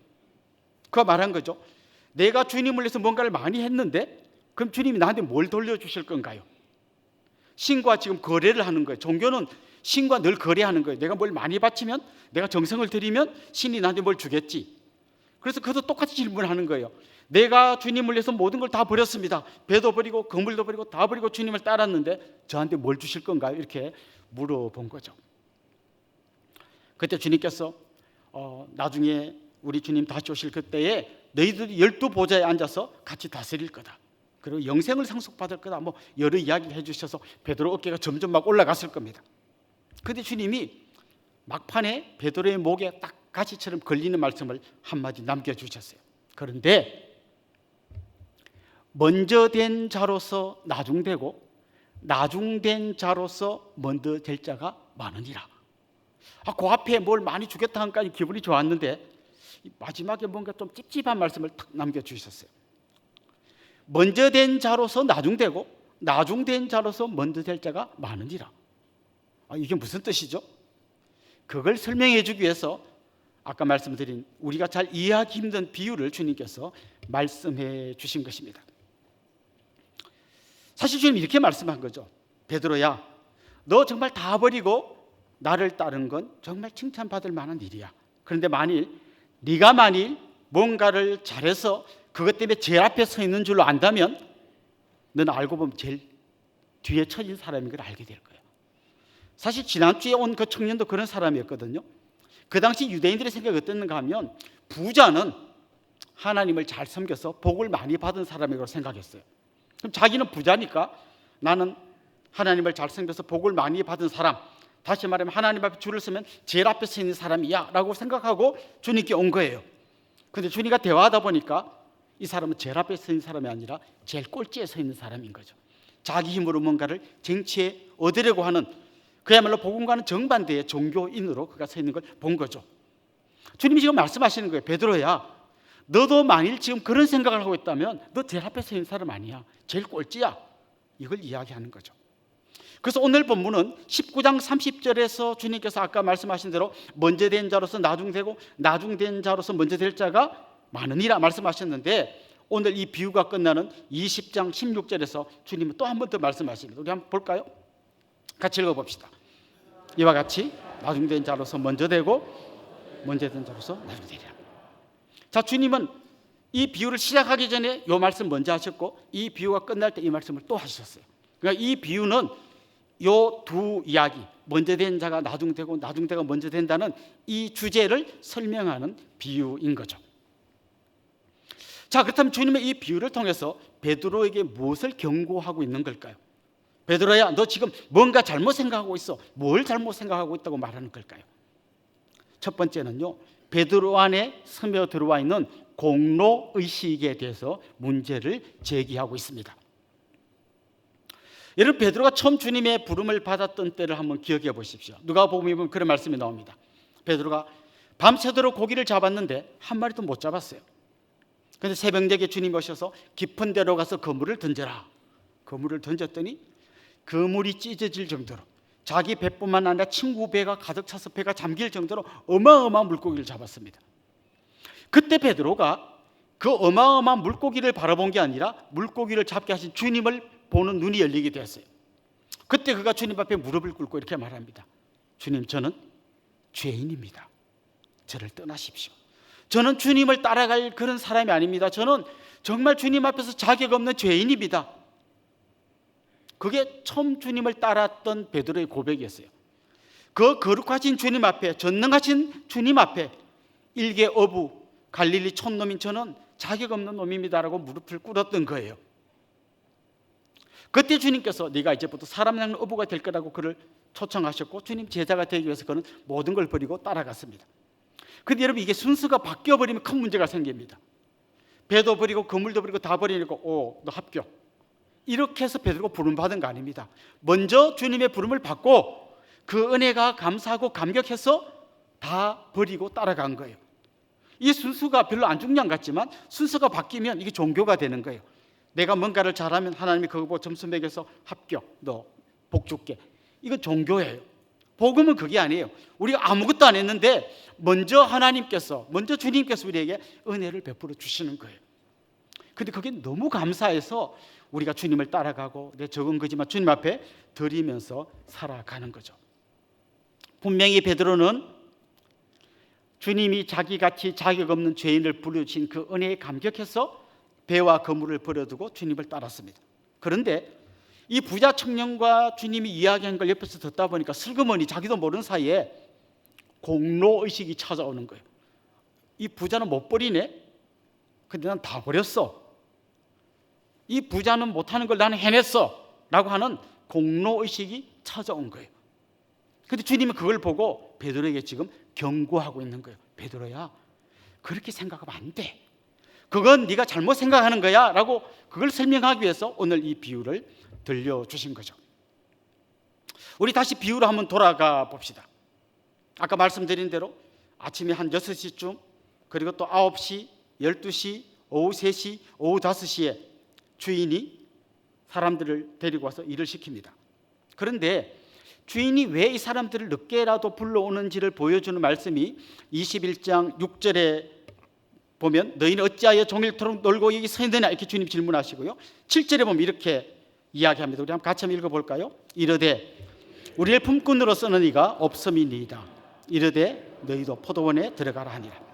그가 말한 거죠. 내가 주님을 위해서 뭔가를 많이 했는데 그럼 주님이 나한테 뭘 돌려주실 건가요? 신과 지금 거래를 하는 거예요. 종교는 신과 늘 거래하는 거예요. 내가 뭘 많이 바치면 내가 정성을 들이면 신이 나한테 뭘 주겠지. 그래서 그도 똑같이 질문하는 거예요. 내가 주님을 위해서 모든 걸 다 버렸습니다. 배도 버리고 그물도 버리고 다 버리고 주님을 따랐는데 저한테 뭘 주실 건가요? 이렇게 물어본 거죠. 그때 주님께서 나중에 우리 주님 다시 오실 그때에 너희들이 12보좌에 앉아서 같이 다스릴 거다. 그리고 영생을 상속받을 거다. 뭐 여러 이야기를 해주셔서 베드로 어깨가 점점 막 올라갔을 겁니다. 그런데 주님이 막판에 베드로의 목에 딱 가시처럼 걸리는 말씀을 한마디 남겨주셨어요. 그런데 먼저 된 자로서 나중되고 나중된 자로서 먼저 될 자가 많으니라. 그 앞에 뭘 많이 주겠다 하니까 기분이 좋았는데 마지막에 뭔가 좀 찝찝한 말씀을 탁 남겨주셨어요. 먼저 된 자로서 나중되고 나중된 자로서 먼저 될 자가 많으니라. 이게 무슨 뜻이죠? 그걸 설명해 주기 위해서 아까 말씀드린 우리가 잘 이해하기 힘든 비유를 주님께서 말씀해 주신 것입니다. 사실 주님 이렇게 말씀한 거죠. 베드로야, 너 정말 다 버리고 나를 따른 건 정말 칭찬받을 만한 일이야. 그런데 네가 만일 뭔가를 잘해서 그것 때문에 제일 앞에 서 있는 줄로 안다면 너는 알고 보면 제일 뒤에 처진 사람인 걸 알게 될 거예요. 사실 지난주에 온 그 청년도 그런 사람이었거든요. 그 당시 유대인들의 생각이 어땠는가 하면 부자는 하나님을 잘 섬겨서 복을 많이 받은 사람이라고 생각했어요. 그럼 자기는 부자니까 나는 하나님을 잘 섬겨서 복을 많이 받은 사람, 다시 말하면 하나님 앞에 줄을 서면 제일 앞에 서 있는 사람이야 라고 생각하고 주님께 온 거예요. 그런데 주님과 대화하다 보니까 이 사람은 제일 앞에 서 있는 사람이 아니라 제일 꼴찌에 서 있는 사람인 거죠. 자기 힘으로 뭔가를 쟁취해 얻으려고 하는 그야말로 복음과는 정반대의 종교인으로 그가 서 있는 걸 본 거죠. 주님이 지금 말씀하시는 거예요. 베드로야, 너도 만일 지금 그런 생각을 하고 있다면 너 제일 앞에 서 있는 사람 아니야. 제일 꼴찌야. 이걸 이야기하는 거죠. 그래서 오늘 본문은 19장 30절에서 주님께서 아까 말씀하신 대로 먼저 된 자로서 나중되고 나중된 자로서 먼저 될 자가 많으니라 말씀하셨는데 오늘 이 비유가 끝나는 20장 16절에서 주님은 또 한 번 더 말씀하십니다. 우리 한번 볼까요? 같이 읽어봅시다. 이와 같이 나중된 자로서 먼저 되고 먼저 된 자로서 나중되리라. 자, 주님은 이 비유를 시작하기 전에 이 말씀 먼저 하셨고 이 비유가 끝날 때 이 말씀을 또 하셨어요. 그러니까 이 비유는 이 두 이야기, 먼저 된 자가 나중되고 나중되가 먼저 된다는 이 주제를 설명하는 비유인 거죠. 자, 그렇다면 주님의 이 비유를 통해서 베드로에게 무엇을 경고하고 있는 걸까요? 베드로야, 너 지금 뭔가 잘못 생각하고 있어. 뭘 잘못 생각하고 있다고 말하는 걸까요? 첫 번째는요, 베드로 안에 스며 들어와 있는 공로의식에 대해서 문제를 제기하고 있습니다. 여러분, 베드로가 처음 주님의 부름을 받았던 때를 한번 기억해 보십시오. 누가복음에 보면 그런 말씀이 나옵니다. 베드로가 밤새도록 고기를 잡았는데 한 마리도 못 잡았어요. 그런데 새벽녘에 주님이 오셔서 깊은 데로 가서 그물을 던져라. 그물을 던졌더니 그물이 찢어질 정도로, 자기 배뿐만 아니라 친구 배가 가득 차서 배가 잠길 정도로 어마어마한 물고기를 잡았습니다. 그때 베드로가 그 어마어마한 물고기를 바라본 게 아니라 물고기를 잡게 하신 주님을 보는 눈이 열리게 되었어요. 그때 그가 주님 앞에 무릎을 꿇고 이렇게 말합니다. 주님, 저는 죄인입니다. 저를 떠나십시오. 저는 주님을 따라갈 그런 사람이 아닙니다. 저는 정말 주님 앞에서 자격 없는 죄인입니다. 그게 처음 주님을 따랐던 베드로의 고백이었어요. 그 거룩하신 주님 앞에, 전능하신 주님 앞에 일개 어부, 갈릴리 촌놈인 저는 자격 없는 놈입니다라고 무릎을 꿇었던 거예요. 그때 주님께서 네가 이제부터 사람 낚는 어부가 될 거라고 그를 초청하셨고, 주님 제자가 되기 위해서 그는 모든 걸 버리고 따라갔습니다. 근데 여러분, 이게 순서가 바뀌어버리면 큰 문제가 생깁니다. 배도 버리고 그물도 버리고 다 버리니까 너 합격. 이렇게 해서 베드로가 부름 받은 거 아닙니다. 먼저 주님의 부름을 받고 그 은혜가 감사하고 감격해서 다 버리고 따라간 거예요. 이 순서가 별로 안 중요한 것 같지만 순서가 바뀌면 이게 종교가 되는 거예요. 내가 뭔가를 잘하면 하나님이 그거 보고 점수 매겨서 합격, 너 복 줄게. 이건 종교예요. 복음은 그게 아니에요. 우리가 아무것도 안 했는데 먼저 하나님께서, 먼저 주님께서 우리에게 은혜를 베풀어 주시는 거예요. 근데 그게 너무 감사해서 우리가 주님을 따라가고, 내 적은 거지만 주님 앞에 드리면서 살아가는 거죠. 분명히 베드로는 주님이 자기같이 자격 없는 죄인을 부르신 그 은혜에 감격해서 배와 그물을 버려두고 주님을 따랐습니다. 그런데 이 부자 청년과 주님이 이야기한 걸 옆에서 듣다 보니까 슬그머니 자기도 모르는 사이에 공로의식이 찾아오는 거예요. 이 부자는 못 버리네? 근데 난 다 버렸어. 이 부자는 못하는 걸 나는 해냈어 라고 하는 공로의식이 찾아온 거예요. 근데 주님은 그걸 보고 베드로에게 지금 경고하고 있는 거예요. 베드로야, 그렇게 생각하면 안 돼. 그건 네가 잘못 생각하는 거야 라고 그걸 설명하기 위해서 오늘 이 비유를 들려주신 거죠. 우리 다시 비유로 한번 돌아가 봅시다. 아까 말씀드린 대로 아침에 한 6시쯤, 그리고 또 9시, 12시, 오후 3시, 오후 5시에 주인이 사람들을 데리고 와서 일을 시킵니다. 그런데 주인이 왜 이 사람들을 늦게라도 불러오는지를 보여주는 말씀이 21장 6절에 보면 너희는 어찌하여 종일토록 놀고 여기 서 있느냐 이렇게 주님 질문하시고요. 7절에 보면 이렇게 이야기합니다. 우리 한번 같이 한번 읽어볼까요? 이르되 우리를 품꾼으로 쓰는 이가 없음이니이다. 이르되 너희도 포도원에 들어가라 하니라.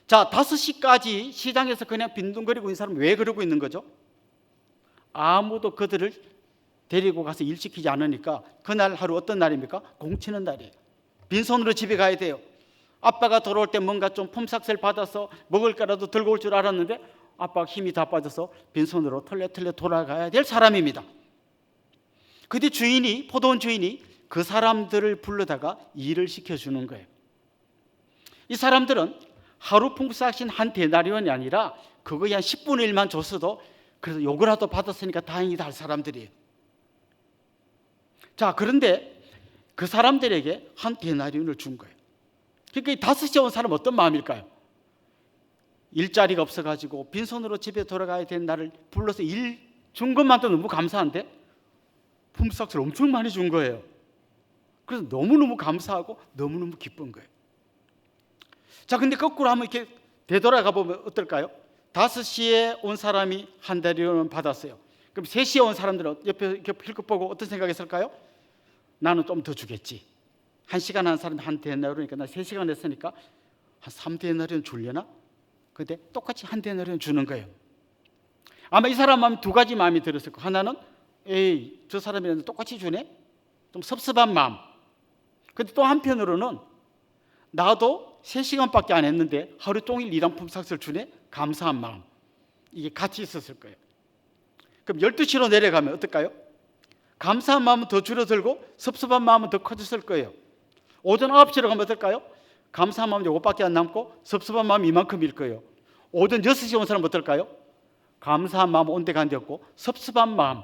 자, 5시까지 시장에서 그냥 빈둥거리고 있는 사람은 왜 그러고 있는 거죠? 아무도 그들을 데리고 가서 일 시키지 않으니까 그날 하루 어떤 날입니까? 공치는 날이에요. 빈손으로 집에 가야 돼요. 아빠가 돌아올 때 뭔가 좀 품삯을 받아서 먹을 거라도 들고 올 줄 알았는데 아빠가 힘이 다 빠져서 빈손으로 털레털레 돌아가야 될 사람입니다. 그때 주인이, 포도원 주인이 그 사람들을 불러다가 일을 시켜주는 거예요. 이 사람들은 하루 품삯인 한 데나리온이 아니라 그거에 한 10분의 1만 줬어도 그래서 요거라도 받았으니까 다행이다 할 사람들이에요. 자, 그런데 그 사람들에게 한 데나리온을 준 거예요. 그러니까 이 5시에 온 사람은 어떤 마음일까요? 일자리가 없어가지고 빈손으로 집에 돌아가야 되는 나를 불러서 일 준 것만도 너무 감사한데 품삯을 엄청 많이 준 거예요. 그래서 너무너무 감사하고 너무너무 기쁜 거예요. 자, 근데 거꾸로 한번 이렇게 되돌아가 보면 어떨까요? 5시에 온 사람이 한 데나리온을 받았어요. 그럼 3시에 온 사람들은 옆에 이렇게 힐끗 보고 어떤 생각했을까요? 나는 좀 더 주겠지. 1시간 한 사람이 한 데나리온이니까 나 3시간 했으니까 한 3데나리온 주려나? 근데 똑같이 한 데나리온 주는 거예요. 아마 이 사람 마음에 두 가지 마음이 들었을 거예요. 하나는 에이, 저 사람이랑 똑같이 주네? 좀 섭섭한 마음. 근데 또 한편으로는 나도 3시간밖에 안 했는데 하루 종일 일한 품삯을 주네? 감사한 마음. 이게 같이 있었을 거예요. 그럼 12시로 내려가면 어떨까요? 감사한 마음은 더 줄어들고 섭섭한 마음은 더 커졌을 거예요. 오전 9시로 가면 어떨까요? 감사한 마음은 이것밖에 안 남고 섭섭한 마음이 이만큼일 거예요. 오전 6시에 온 사람은 어떨까요? 감사한 마음은 온데간데 없고 섭섭한 마음,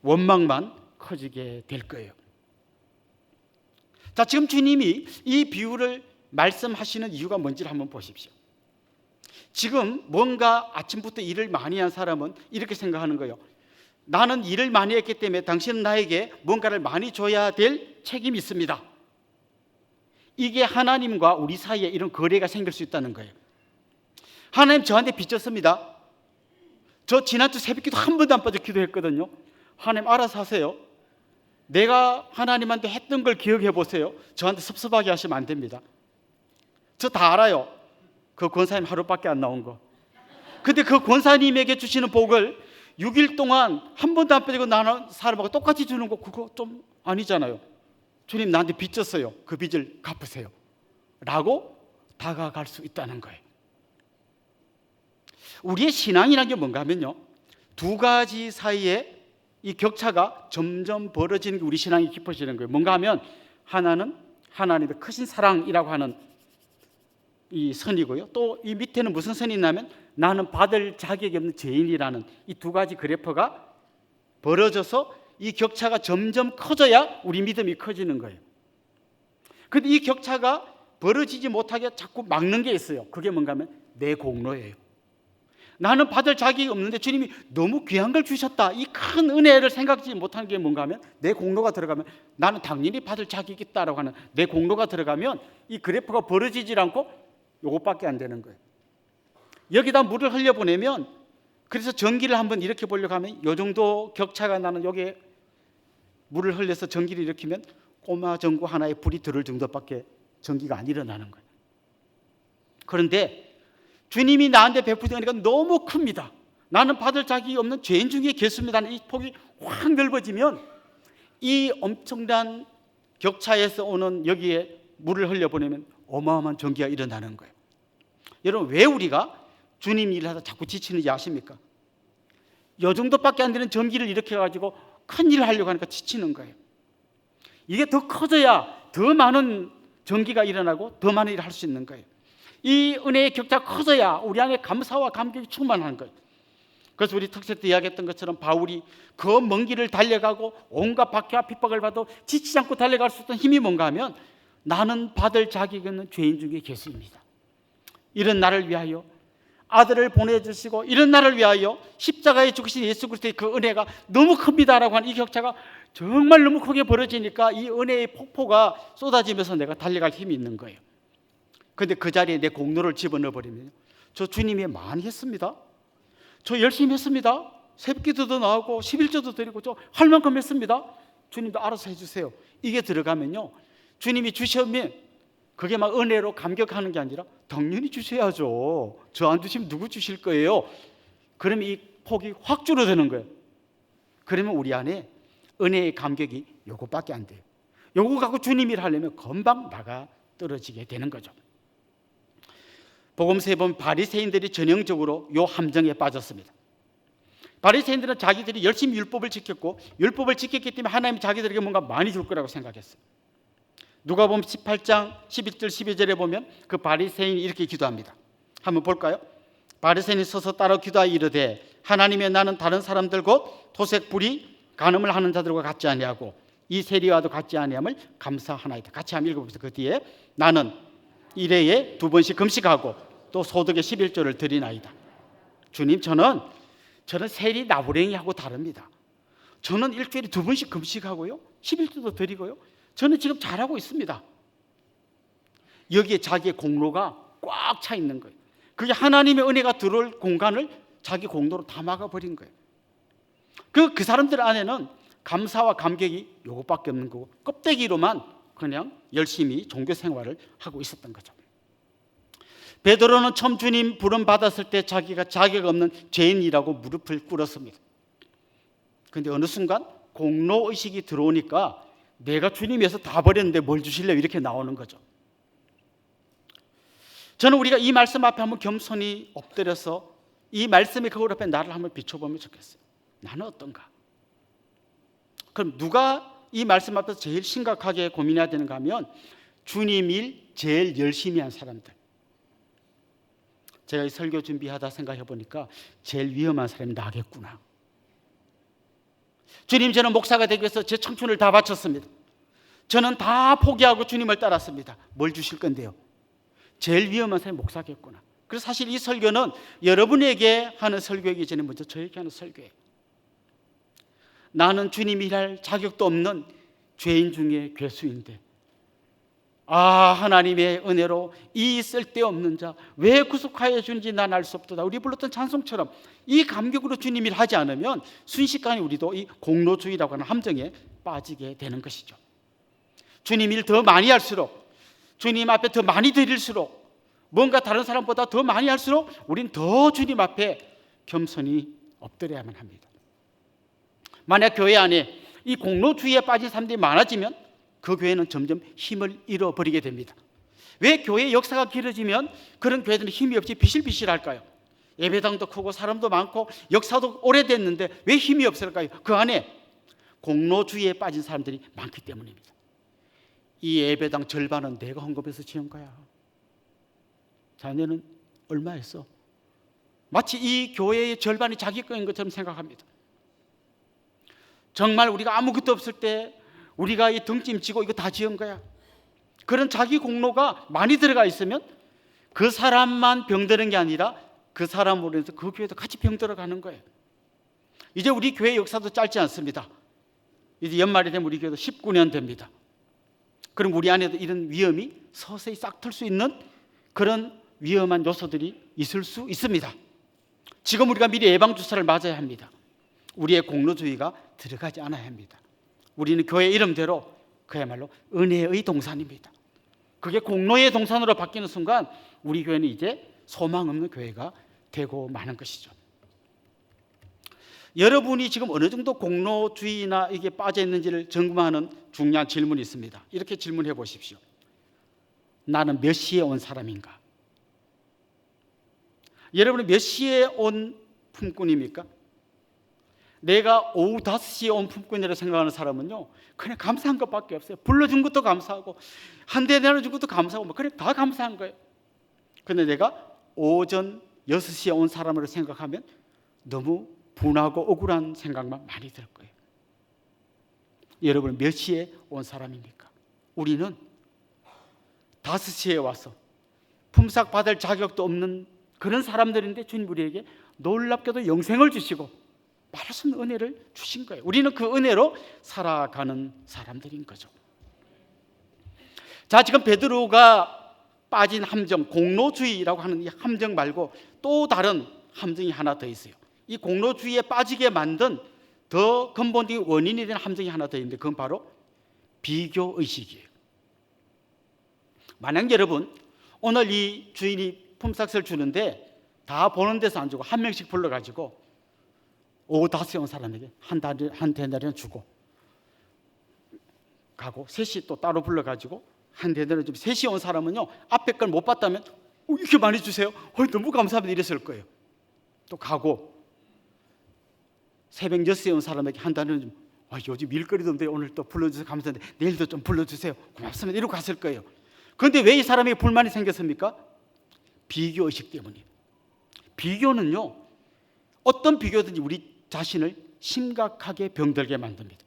원망만 커지게 될 거예요. 자, 지금 주님이 이 비유를 말씀하시는 이유가 뭔지를 한번 보십시오. 지금 뭔가 아침부터 일을 많이 한 사람은 이렇게 생각하는 거예요. 나는 일을 많이 했기 때문에 당신은 나에게 뭔가를 많이 줘야 될 책임이 있습니다. 이게 하나님과 우리 사이에 이런 거래가 생길 수 있다는 거예요. 하나님 저한테 빚졌습니다. 저 지난주 새벽기도 한 번도 안 빠져 기도했거든요. 하나님 알아서 하세요. 내가 하나님한테 했던 걸 기억해 보세요. 저한테 섭섭하게 하시면 안 됩니다. 저 다 알아요. 그 권사님 하루밖에 안 나온 거. 근데 그 권사님에게 주시는 복을 6일 동안 한 번도 안 빠지고 나는 사람하고 똑같이 주는 거, 그거 좀 아니잖아요. 주님 나한테 빚졌어요. 그 빚을 갚으세요 라고 다가갈 수 있다는 거예요. 우리의 신앙이라는 게 뭔가 하면요, 두 가지 사이에 이 격차가 점점 벌어지는 게 우리 신앙이 깊어지는 거예요. 뭔가 하면 하나는 하나님의 크신 사랑이라고 하는 이 선이고요, 또 이 밑에는 무슨 선이 있냐면 나는 받을 자격이 없는 죄인이라는 이 두 가지 그래프가 벌어져서 이 격차가 점점 커져야 우리 믿음이 커지는 거예요. 그런데 이 격차가 벌어지지 못하게 자꾸 막는 게 있어요. 그게 뭔가 하면 내 공로예요. 나는 받을 자격이 없는데 주님이 너무 귀한 걸 주셨다, 이 큰 은혜를 생각지 못하는 게 뭔가 하면 내 공로가 들어가면 나는 당연히 받을 자격이 있다라고 하는 내 공로가 들어가면 이 그래프가 벌어지질 않고 요것밖에 안 되는 거예요. 여기다 물을 흘려보내면, 그래서 전기를 한번 일으켜 보려고 하면 요 정도 격차가 나는 여기에 물을 흘려서 전기를 일으키면 꼬마 전구 하나에 불이 들을 정도밖에 전기가 안 일어나는 거예요. 그런데 주님이 나한테 베푸신 은혜가 너무 큽니다. 나는 받을 자격이 없는 죄인 중에 개수입니다는 이 폭이 확 넓어지면 이 엄청난 격차에서 오는 여기에 물을 흘려보내면 어마어마한 전기가 일어나는 거예요. 여러분, 왜 우리가 주님 일을 하다 자꾸 지치는지 아십니까? 이 정도밖에 안 되는 전기를 일으켜가지고 큰 일을 하려고 하니까 지치는 거예요. 이게 더 커져야 더 많은 전기가 일어나고 더 많은 일을 할 수 있는 거예요. 이 은혜의 격차가 커져야 우리 안에 감사와 감격이 충만한 거예요. 그래서 우리 특세 때 이야기했던 것처럼 바울이 그 먼 길을 달려가고 온갖 박해와 핍박을 받아도 지치지 않고 달려갈 수 있던 힘이 뭔가 하면 나는 받을 자격이 없는 죄인 중에 개수입니다. 이런 나를 위하여 아들을 보내주시고 이런 나를 위하여 십자가에 죽으신 예수 그리스도의 그 은혜가 너무 큽니다라고 하는 이 격차가 정말 너무 크게 벌어지니까 이 은혜의 폭포가 쏟아지면서 내가 달려갈 힘이 있는 거예요. 그런데 그 자리에 내 공로를 집어넣어 버리면 저 주님이 많이 했습니다. 저 열심히 했습니다. 새벽기도도 나오고 11조도 드리고 저 할 만큼 했습니다. 주님도 알아서 해주세요. 이게 들어가면요, 주님이 주시면 그게 막 은혜로 감격하는 게 아니라 당연히 주셔야죠. 저 안 주시면 누구 주실 거예요? 그러면 이 폭이 확 줄어드는 거예요. 그러면 우리 안에 은혜의 감격이 요것밖에 안 돼요. 요거 갖고 주님 일 하려면 금방 나가 떨어지게 되는 거죠. 복음서에 보면 바리새인들이 전형적으로 요 함정에 빠졌습니다. 바리새인들은 자기들이 열심히 율법을 지켰고 율법을 지켰기 때문에 하나님이 자기들에게 뭔가 많이 줄 거라고 생각했어요. 누가복음 18장 11절 12절에 보면 그 바리새인이 이렇게 기도합니다. 한번 볼까요? 바리새인이 서서 따라 기도하여 이르되 하나님의 나는 다른 사람들 곧 토색 불이 간음을 하는 자들과 같지 아니하고 이 세리와도 같지 아니함을 감사하나이다. 같이 한번 읽어봅시다. 그 뒤에 나는 일회에 2번씩 금식하고 또 소득의 11조를 드리나이다. 주님, 저는 세리 나부랭이하고 다릅니다. 저는 일주일에 2번씩 금식하고요 11조도 드리고요 저는 지금 잘하고 있습니다. 여기에 자기의 공로가 꽉 차 있는 거예요. 그게 하나님의 은혜가 들어올 공간을 자기 공로로 다 막아버린 거예요. 그 사람들 안에는 감사와 감격이 요것밖에 없는 거고 껍데기로만 그냥 열심히 종교 생활을 하고 있었던 거죠. 베드로는 처음 주님 부름 받았을 때 자기가 자격 없는 죄인이라고 무릎을 꿇었습니다. 그런데 어느 순간 공로 의식이 들어오니까 내가 주님에서 다 버렸는데 뭘 주실래요? 이렇게 나오는 거죠. 저는 우리가 이 말씀 앞에 한번 겸손히 엎드려서 이 말씀의 거울 앞에 나를 한번 비춰보면 좋겠어요. 나는 어떤가? 그럼 누가 이 말씀 앞에서 제일 심각하게 고민해야 되는가 하면 주님 일 제일 열심히 한 사람들. 제가 이 설교 준비하다 생각해 보니까 제일 위험한 사람이 나겠구나. 주님, 저는 목사가 되기 위해서 제 청춘을 다 바쳤습니다. 저는 다 포기하고 주님을 따랐습니다. 뭘 주실 건데요? 제일 위험한 사람이 목사겠구나. 그래서 사실 이 설교는 여러분에게 하는 설교이기 전에 먼저 저에게 하는 설교예요. 나는 주님이 일할 자격도 없는 죄인 중에 괴수인데, 하나님의 은혜로 이 쓸데없는 자 왜 구속하여 주는지 난 알 수 없도다. 우리 불렀던 찬송처럼 이 감격으로 주님 일을 하지 않으면 순식간에 우리도 이 공로주의라고 하는 함정에 빠지게 되는 것이죠. 주님 일 더 많이 할수록, 주님 앞에 더 많이 드릴수록, 뭔가 다른 사람보다 더 많이 할수록 우린 더 주님 앞에 겸손히 엎드려야만 합니다. 만약 교회 안에 이 공로주의에 빠진 사람들이 많아지면 그 교회는 점점 힘을 잃어버리게 됩니다. 왜 교회의 역사가 길어지면 그런 교회들은 힘이 없이 비실비실할까요? 예배당도 크고 사람도 많고 역사도 오래됐는데 왜 힘이 없을까요? 그 안에 공로주의에 빠진 사람들이 많기 때문입니다. 이 예배당 절반은 내가 헌금해서 지은 거야. 자네는 얼마 했어? 마치 이 교회의 절반이 자기 거인 것처럼 생각합니다. 정말 우리가 아무것도 없을 때 우리가 이 등짐지고 이거 다 지은 거야. 그런 자기 공로가 많이 들어가 있으면 그 사람만 병드는 게 아니라 그 사람으로 해서 그 교회도 같이 병들어가는 거예요. 이제 우리 교회 역사도 짧지 않습니다. 이제 연말이 되면 우리 교회도 19년 됩니다. 그럼 우리 안에도 이런 위험이 서서히 싹틀 수 있는 그런 위험한 요소들이 있을 수 있습니다. 지금 우리가 미리 예방주사를 맞아야 합니다. 우리의 공로주의가 들어가지 않아야 합니다. 우리는 교회 이름대로 그야말로 은혜의 동산입니다. 그게 공로의 동산으로 바뀌는 순간 우리 교회는 이제 소망 없는 교회가 되고 마는 것이죠. 여러분이 지금 어느 정도 공로주의나 이게 빠져 있는지를 점검하는 중요한 질문이 있습니다. 이렇게 질문해 보십시오. 나는 몇 시에 온 사람인가? 여러분은 몇 시에 온 품꾼입니까? 내가 오후 5시에 온 품꾼이라고 생각하는 사람은요, 그냥 감사한 것밖에 없어요. 불러준 것도 감사하고 한 대 내려준 것도 감사하고 그냥 다 감사한 거예요. 그런데 내가 오전 6시에 온 사람으로 생각하면 너무 분하고 억울한 생각만 많이 들 거예요. 여러분 몇 시에 온 사람입니까? 우리는 5시에 와서 품삯 받을 자격도 없는 그런 사람들인데 주님 우리에게 놀랍게도 영생을 주시고 말할 수 없는 은혜를 주신 거예요. 우리는 그 은혜로 살아가는 사람들인 거죠. 자, 지금 베드로가 빠진 함정, 공로주의라고 하는 이 함정 말고 또 다른 함정이 하나 더 있어요. 이 공로주의에 빠지게 만든 더 근본적인 원인이 된 함정이 하나 더 있는데 그건 바로 비교의식이에요. 만약 여러분 오늘 이 주인이 품삯을 주는데 다 보는 데서 안 주고 한 명씩 불러가지고 오후 5시에 온 사람에게 한 데나리온 주고 가고 3시 또 따로 불러가지고 한 데나리온 주고 3시에 온 사람은요 앞에 걸 못 봤다면 이렇게 많이 주세요. 너무 감사합니다 이랬을 거예요. 또 가고 새벽 6시에 온 사람에게 한 달은 좀 요즘 일거리도 없는데 오늘 또 불러주셔서 감사한데 내일도 좀 불러주세요. 고맙습니다. 이러고 갔을 거예요. 그런데 왜 이 사람에게 불만이 생겼습니까? 비교의식 때문이에요. 비교는요 어떤 비교든지 우리 자신을 심각하게 병들게 만듭니다.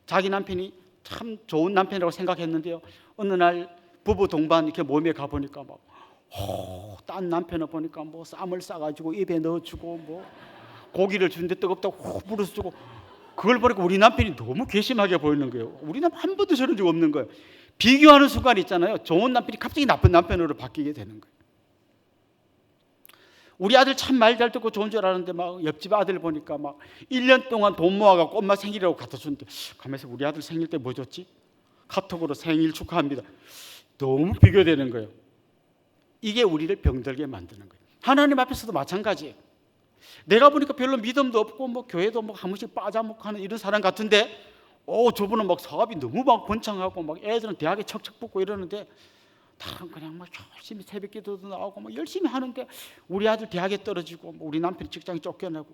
자기 남편이 참 좋은 남편이라고 생각했는데요 어느 날 부부 동반 이렇게 모임에 가보니까 딴 남편을 보니까 쌈을 싸가지고 입에 넣어주고 고기를 주는데 뜨겁다고 불어주고 그걸 보니까 우리 남편이 너무 괘씸하게 보이는 거예요. 우리 남편 한 번도 저런 적 없는 거예요. 비교하는 순간 있잖아요. 좋은 남편이 갑자기 나쁜 남편으로 바뀌게 되는 거예요. 우리 아들 참 말 잘 듣고 좋은 줄 알았는데 옆집 아들 보니까 1년 동안 돈 모아갖고 엄마 생일이라고 갖다 주는데 가면서 우리 아들 생일 때 뭐 줬지? 카톡으로 생일 축하합니다. 너무 비교되는 거예요. 이게 우리를 병들게 만드는 거예요. 하나님 앞에서도 마찬가지예요. 내가 보니까 별로 믿음도 없고 교회도 한 번씩 빠져먹고 하는 이런 사람 같은데 저분은 사업이 너무 번창하고 애들은 대학에 척척 붙고 이러는데 다른 그냥 열심히 새벽 기도도 나오고 열심히 하는데 우리 아들 대학에 떨어지고 우리 남편이 직장에 쫓겨나고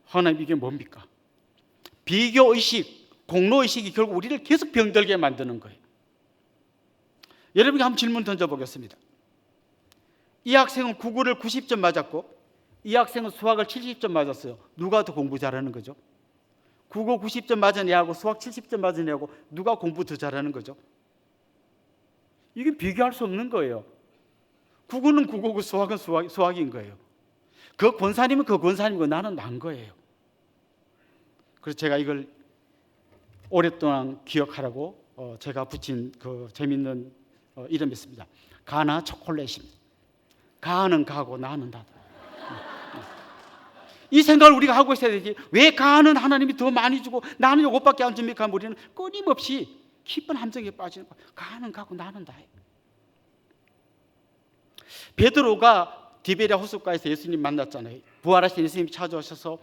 하나님 이게 뭡니까? 비교의식, 공로의식이 결국 우리를 계속 병들게 만드는 거예요. 여러분께 한번 질문 던져보겠습니다. 이 학생은 국어를 90점 맞았고 이 학생은 수학을 70점 맞았어요. 누가 더 공부 잘하는 거죠? 국어 90점 맞은 애하고 수학 70점 맞은 애하고 누가 공부 더 잘하는 거죠? 이게 비교할 수 없는 거예요. 국어는 국어고 수학은 수학인 거예요. 그 권사님은 그 권사님이고 나는 난 거예요. 그래서 제가 이걸 오랫동안 기억하라고 제가 붙인 그 재밌는 이름이 있습니다. 가나 초콜릿입니다. 가는 가고 나는 나다. 이 생각을 우리가 하고 있어야 되지. 왜 가는 하나님이 더 많이 주고 나는 이것밖에 안 줍니까? 하면 우리는 끊임없이 깊은 함정에 빠지는 거야. 가는 가고 나는 다. 베드로가 디베랴 호숫가에서 예수님 만났잖아요. 부활하신 예수님이 찾아오셔서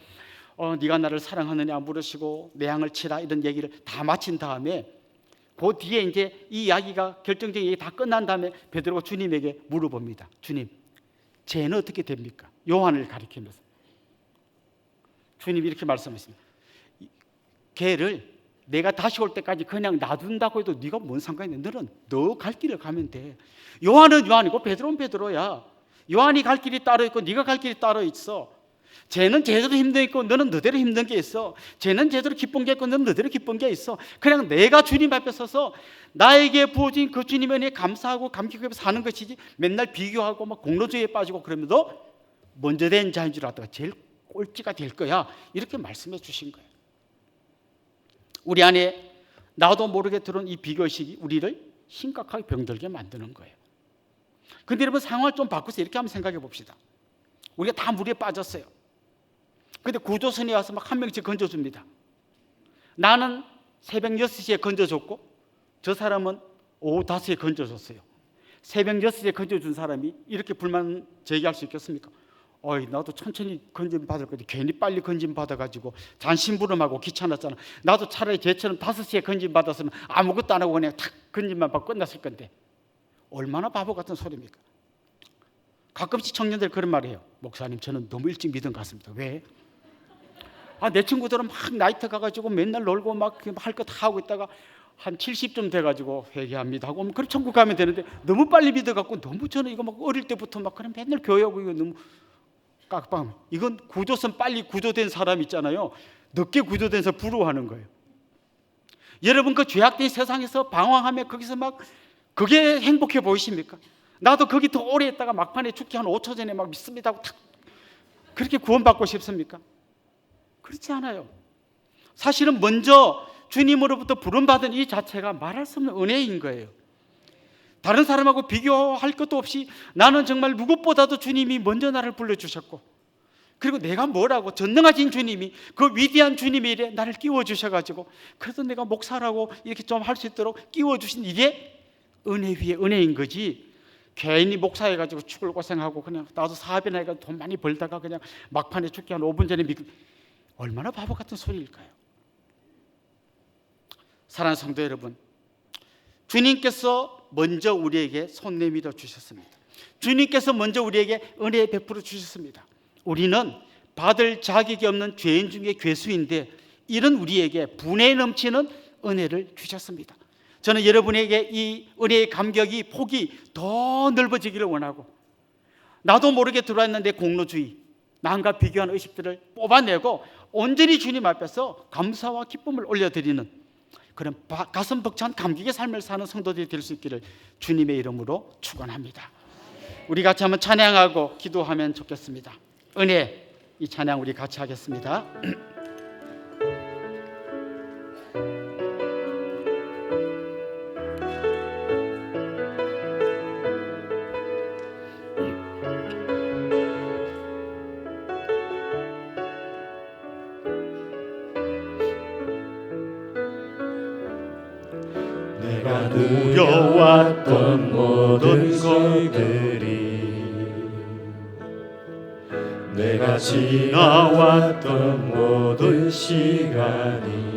네가 나를 사랑하느냐 물으시고 내 양을 치라 이런 얘기를 다 마친 다음에 그 뒤에 이제 이 이야기가 결정적인 얘기 다 끝난 다음에 베드로가 주님에게 물어봅니다. 주님, 쟤는 어떻게 됩니까? 요한을 가리키면서 주님이 이렇게 말씀하십니다. 걔를 내가 다시 올 때까지 그냥 놔둔다고 해도 네가 뭔 상관이냐? 너는 너 갈 길을 가면 돼. 요한은 요한이고 베드로는 베드로야. 요한이 갈 길이 따로 있고 네가 갈 길이 따로 있어. 쟤는 제대로 힘든 게 있고 너는 너대로 힘든 게 있어. 쟤는 제대로 기쁜 게 있고 너는 너대로 기쁜 게 있어. 그냥 내가 주님 앞에 서서 나에게 부어진 그 주님의 은혜에 감사하고 감격하며 사는 것이지 맨날 비교하고 막 공로주의에 빠지고 그러면 너 먼저 된 자인 줄 알다가 제일 꼴찌가 될 거야. 이렇게 말씀해 주신 거예요. 우리 안에 나도 모르게 들어온 이 비교의식이 우리를 심각하게 병들게 만드는 거예요. 근데 여러분 상황을 좀 바꿔서 이렇게 한번 생각해 봅시다. 우리가 다 물에 빠졌어요. 근데 구조선이 와서 막 한 명씩 건져줍니다. 나는 새벽 6시에 건져줬고 저 사람은 오후 5시에 건져줬어요. 새벽 6시에 건져준 사람이 이렇게 불만 제기할 수 있겠습니까? 나도 천천히 건진 받을 건데 괜히 빨리 건진 받아가지고 잔심부름하고 귀찮았잖아. 나도 차라리 쟤처럼 5시에 건진 받았으면 아무것도 안 하고 그냥 탁 건진만 받고 끝났을 건데 얼마나 바보 같은 소리입니까? 가끔씩 청년들 그런 말 해요. 목사님 저는 너무 일찍 믿은 것 같습니다. 왜? 내 친구들은 막 나이트 가가지고 맨날 놀고 막 할 거 다 하고 있다가 한 70점 돼가지고 회개합니다 하고 그럼 천국 가면 되는데 너무 빨리 믿어갖고 너무 저는 이거 막 어릴 때부터 막 그냥 맨날 교회하고 이거 너무 깍빵. 이건 구조선 빨리 구조된 사람 있잖아요. 늦게 구조돼서 부러워하는 거예요. 여러분 그 죄악된 세상에서 방황하며 거기서 막 그게 행복해 보이십니까? 나도 거기 더 오래 있다가 막판에 죽기 한 5초 전에 막 믿습니다 하고 탁 그렇게 구원받고 싶습니까? 그렇지 않아요. 사실은 먼저 주님으로부터 부름받은 이 자체가 말할 수 없는 은혜인 거예요. 다른 사람하고 비교할 것도 없이 나는 정말 무엇보다도 주님이 먼저 나를 불러주셨고 그리고 내가 뭐라고 전능하신 주님이 그 위대한 주님의 일에 나를 끼워주셔가지고 그래도 내가 목사라고 이렇게 좀 할 수 있도록 끼워주신 이게 은혜 위에 은혜인 거지 괜히 목사해가지고 죽을 고생하고 그냥 나도 사업이나 해가지고 돈 많이 벌다가 그냥 막판에 죽기 한 5분 전에 얼마나 바보 같은 소리일까요? 사랑하는 성도 여러분, 주님께서 먼저 우리에게 손 내밀어 주셨습니다. 주님께서 먼저 우리에게 은혜 베풀어 주셨습니다. 우리는 받을 자격이 없는 죄인 중에 괴수인데 이런 우리에게 분에 넘치는 은혜를 주셨습니다. 저는 여러분에게 이 은혜의 감격이 폭이 더 넓어지기를 원하고 나도 모르게 들어왔는 내 공로주의 남과 비교하는 의식들을 뽑아내고 온전히 주님 앞에서 감사와 기쁨을 올려드리는 그런 가슴 벅찬 감격의 삶을 사는 성도들이 될 수 있기를 주님의 이름으로 축원합니다. 우리 같이 한번 찬양하고 기도하면 좋겠습니다. 은혜, 이 찬양 우리 같이 하겠습니다. 내가 누려왔던 모든 것들이 내가 지나왔던 모든 시간이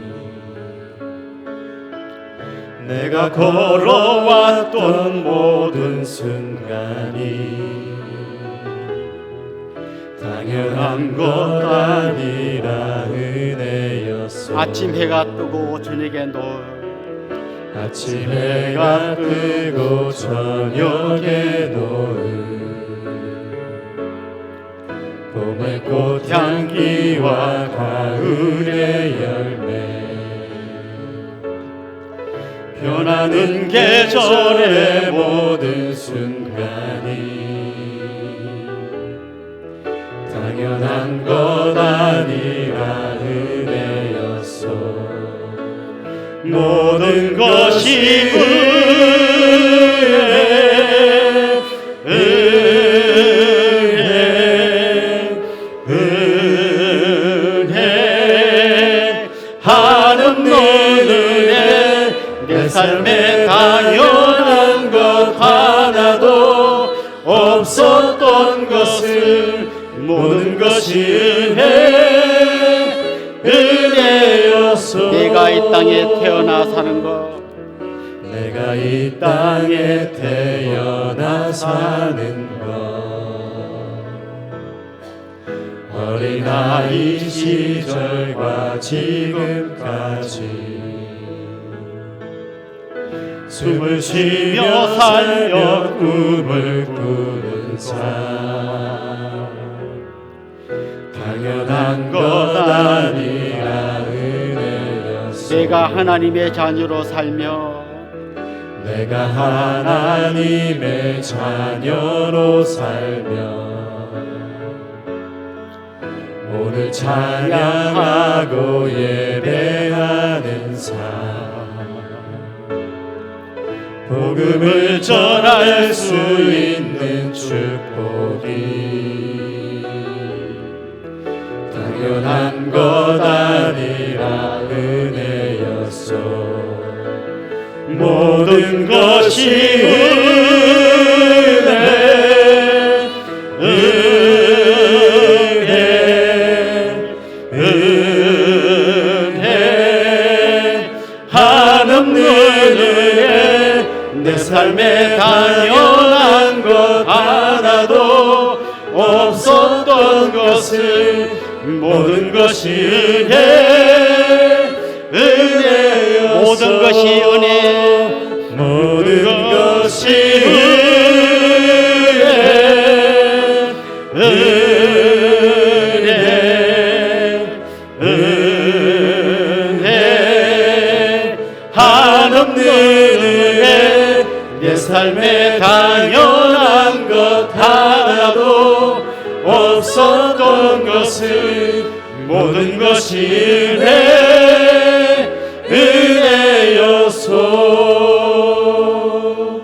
내가 걸어왔던 모든 순간이 당연한 것 아니라 은혜였소. 아침 해가 뜨고 저녁에 아침 해가 뜨고 저녁에 노을 봄의 꽃향기와 가을의 열매 변하는 계절의 모든 순간이 당연한 것 아니라 은혜였어. 모든 것이 은혜 한없는 은혜 내 삶에 당연한 것 하나도 없었던 것을 모든 것이 은혜였어. 내가 이 땅에 태어나 사는 것, 내가 이 땅에 태어나 사는 것 어린아이 시절과 지금까지 숨을 쉬며 살며 꿈을 꾸는 삶 당연한 것 아니라 은혜였어. 내가 하나님의 자녀로 살며 내가 하나님의 자녀로 살며 오늘 찬양하고 예배하는 삶 복음을 전할 수 있는 축복이 당연한 것 아니라 은혜였어. 모든 것이 은혜 한없는 은혜 내 삶에 당연한 것 하나도 없었던 것을 모든 것이 은혜였어. 모든 것이 은혜, 모든 것이 은혜 한없는 은혜 내 삶에 당연한 것 하나도 없었던 것을 모든 것이 은혜였소.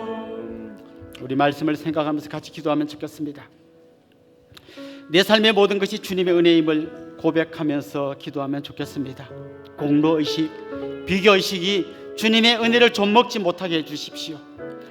우리 말씀을 생각하면서 같이 기도하면 좋겠습니다. 내 삶의 모든 것이 주님의 은혜임을 고백하면서 기도하면 좋겠습니다. 공로의식, 비교의식이 주님의 은혜를 좀먹지 못하게 해주십시오.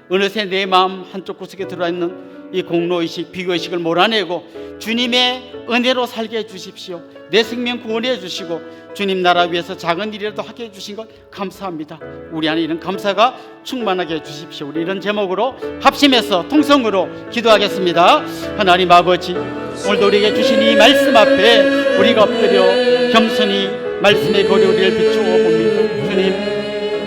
어느새 내 마음 한쪽 구석에 들어있는 이 공로의식, 비교의식을 몰아내고 주님의 은혜로 살게 해주십시오. 내 생명 구원해 주시고 주님 나라 위해서 작은 일이라도 하게 해주신 것 감사합니다. 우리 안에 이런 감사가 충만하게 해주십시오. 우리 이런 제목으로 합심해서 통성으로 기도하겠습니다. 하나님 아버지, 오늘도 우리에게 주신 이 말씀 앞에 우리가 엎드려 겸손히 말씀의 거리 우리를 비추어 봅니다. 주님,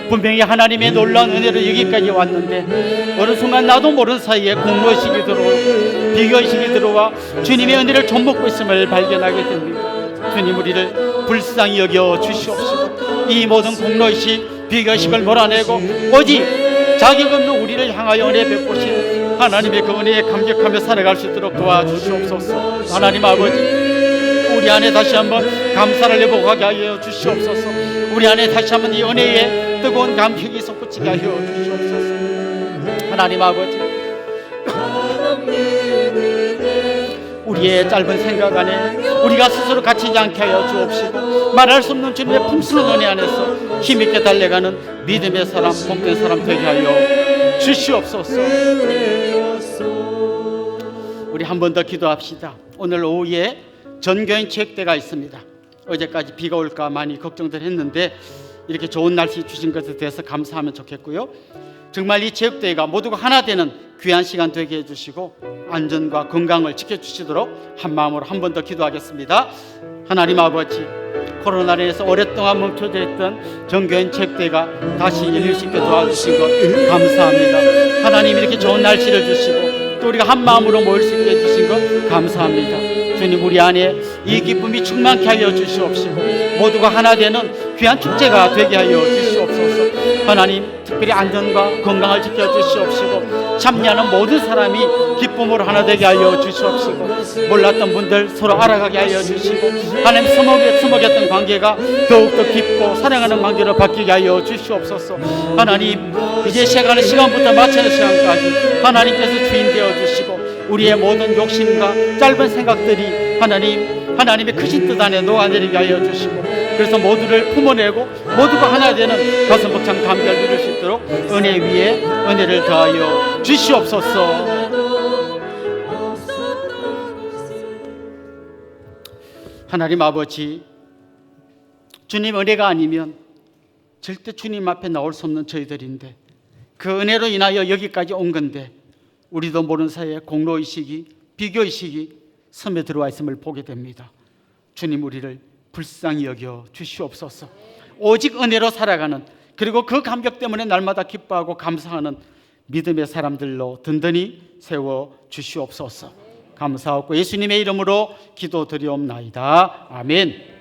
분명히 하나님의 놀라운 은혜로 여기까지 왔는데 어느 순간 나도 모르는 사이에 공로의식이 들어오고 비교의식이 들어와 주님의 은혜를 좀먹고 있음을 발견하게 됩니다. 주님, 우리를 불쌍히 여겨 주시옵시고 이 모든 공로의식, 비교의식을 몰아내고 오직 자격 없는 우리를 향하여 은혜 베푸신 하나님의 그 은혜에 감격하며 살아갈 수 있도록 도와주시옵소서. 하나님 아버지, 우리 안에 다시 한번 감사를 회복하게 하여 주시옵소서. 우리 안에 다시 한번 이 은혜에 뜨거운 감격이 솟구치게 하여 주시옵소서. 하나님 아버지, 우리의 짧은 생각 안에 우리가 스스로 갇히지 않게 하여 주옵시고 말할 수 없는 주님의 품스러운 은혜 안에서 힘있게 달려가는 믿음의 사람, 복된 사람 되게 하여 주시옵소서. 우리 한 번 더 기도합시다. 오늘 오후에 전교인 체육대가 있습니다. 어제까지 비가 올까 많이 걱정들 했는데 이렇게 좋은 날씨 주신 것에 대해서 감사하면 좋겠고요. 정말 이 체육대회가 모두가 하나 되는 귀한 시간 되게 해주시고 안전과 건강을 지켜주시도록 한마음으로 한 번 더 기도하겠습니다. 하나님 아버지, 코로나로 인해서 오랫동안 멈춰져 있던 전교인 체육대회가 다시 열릴 수 있게 도와주신 것 감사합니다. 하나님, 이렇게 좋은 날씨를 주시고 또 우리가 한마음으로 모일 수 있게 해주신 것 감사합니다. 주님, 주님 우리 안에 이 기쁨이 충만케 하여 주시옵시고 모두가 하나 되는 귀한 축제가 되게 하여 주시옵소서. 하나님 특별히 안전과 건강을 지켜주시옵시고 참여하는 모든 사람이 기쁨으로 하나 되게 하여 주시옵시고 몰랐던 분들 서로 알아가게 하여 주시고 하나님 서먹였던 관계가 더욱더 깊고 사랑하는 관계로 바뀌게 하여 주시옵소서. 하나님 이제 시작하는 시간부터 마치는 시간까지 하나님께서 주인 되어 주시고 우리의 모든 욕심과 짧은 생각들이 하나님의 크신 뜻 안에 녹아내리게 하여 주시고 그래서 모두를 품어내고 모두가 하나 되는 가슴 벅찬 감격을 누릴 수 있도록 은혜 위에 은혜를 더하여 주시옵소서. 하나님 아버지, 주님 은혜가 아니면 절대 주님 앞에 나올 수 없는 저희들인데 그 은혜로 인하여 여기까지 온 건데 우리도 모르는 사이에 공로의식이 비교의식이 섬에 들어와 있음을 보게 됩니다. 주님 우리를 불쌍히 여겨 주시옵소서. 오직 은혜로 살아가는 그리고 그 감격 때문에 날마다 기뻐하고 감사하는 믿음의 사람들로 든든히 세워 주시옵소서. 감사하고 예수님의 이름으로 기도드리옵나이다. 아멘.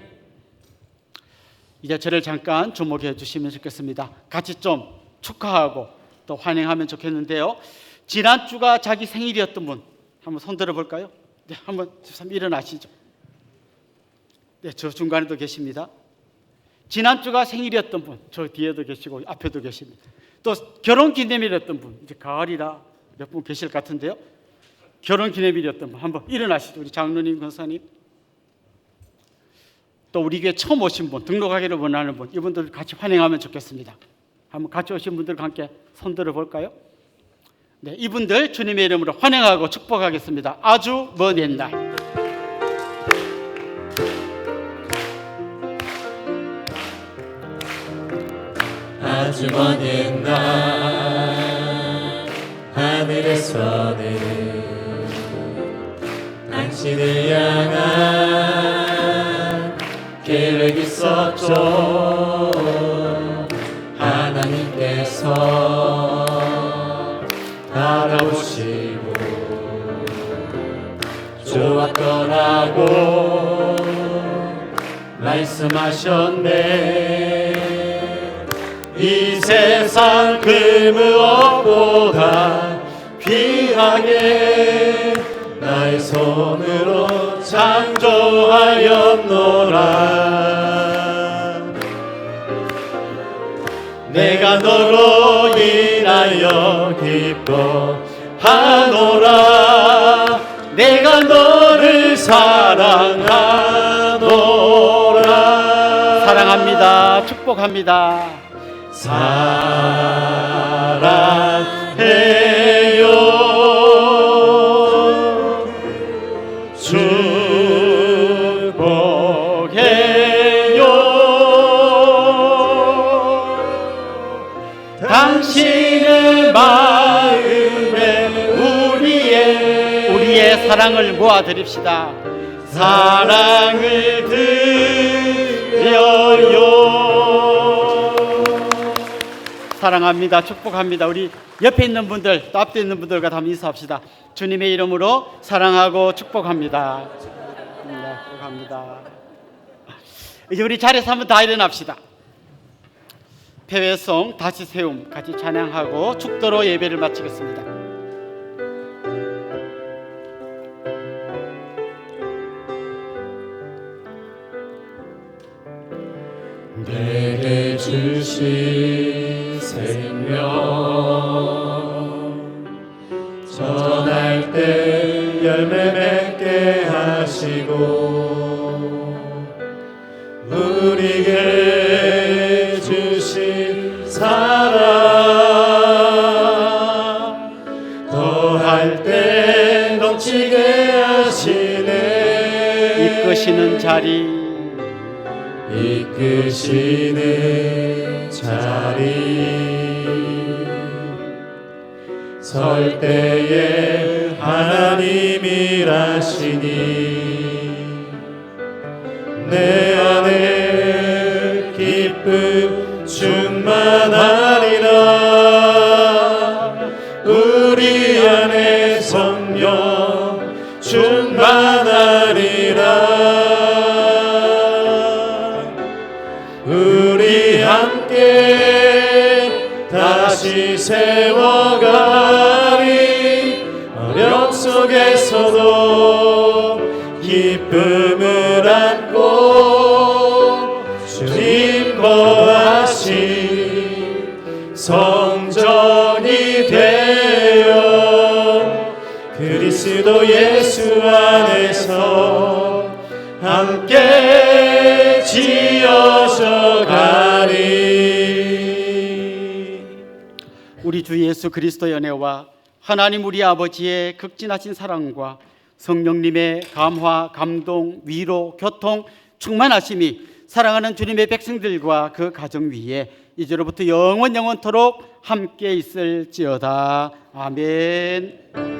이제 저를 잠깐 주목해 주시면 좋겠습니다. 같이 좀 축하하고 또 환영하면 좋겠는데요. 지난주가 자기 생일이었던 분 한번 손 들어볼까요? 네, 한번 일어나시죠. 네, 저 중간에도 계십니다. 지난주가 생일이었던 분, 저 뒤에도 계시고 앞에도 계십니다. 또 결혼기념일이었던 분, 이제 가을이라 몇 분 계실 것 같은데요. 결혼기념일이었던 분 한번 일어나시죠. 우리 장로님, 권사님. 또 우리 교회 처음 오신 분, 등록하기를 원하는 분, 이분들 같이 환영하면 좋겠습니다. 한번 같이 오신 분들과 함께 손 들어볼까요? 네, 이분들 주님의 이름으로 환영하고 축복하겠습니다. 아주 먼 옛날. 아주 먼 옛날 하늘에서는 당신을 향한 계획이 있었죠. 하나님께서 알아보시고 좋았더라고 말씀하셨네. 이 세상 그 무엇보다 귀하게 나의 손으로 창조하였노라. 내가 너로 인하여 기뻐하노라. 내가 너를 사랑하노라. 사랑합니다. 축복합니다. 사랑해요. 축복해요. 당신의 마음에 우리의 사랑을 모아드립시다. 사랑을 드려요. 사랑합니다. 축복합니다. 우리 옆에 있는 분들 또 앞에 있는 분들과 다 인사합시다. 주님의 이름으로 사랑하고 축복합니다. 축복합니다. 이제 우리 자리에서 한번 다 일어납시다. 패회송 다시 세움 같이 찬양하고 축도로 예배를 마치겠습니다. 내게 주신 생명 전할 때 열매 맺게 하시고 우리에게 주신 사랑 더할 때 넘치게 하시네. 이끄시는 자리 이끄시는 자리 설 때에 하나님 일하시니 내 안에 기쁨 충만하리라. 우리 안에 성령 충만하리라. 다시 세워가리. 어려움 속에서도 기쁨을 안고 주님 거하신 성전이 되어 그리스도 예수 안에서 함께 지어져 가리. 우리 주 예수 그리스도의 은혜와 하나님 우리 아버지의 극진하신 사랑과 성령님의 감화, 감동, 위로, 교통, 충만하심이 사랑하는 주님의 백성들과 그 가정 위에 이제로부터 영원토록 함께 있을지어다. 아멘.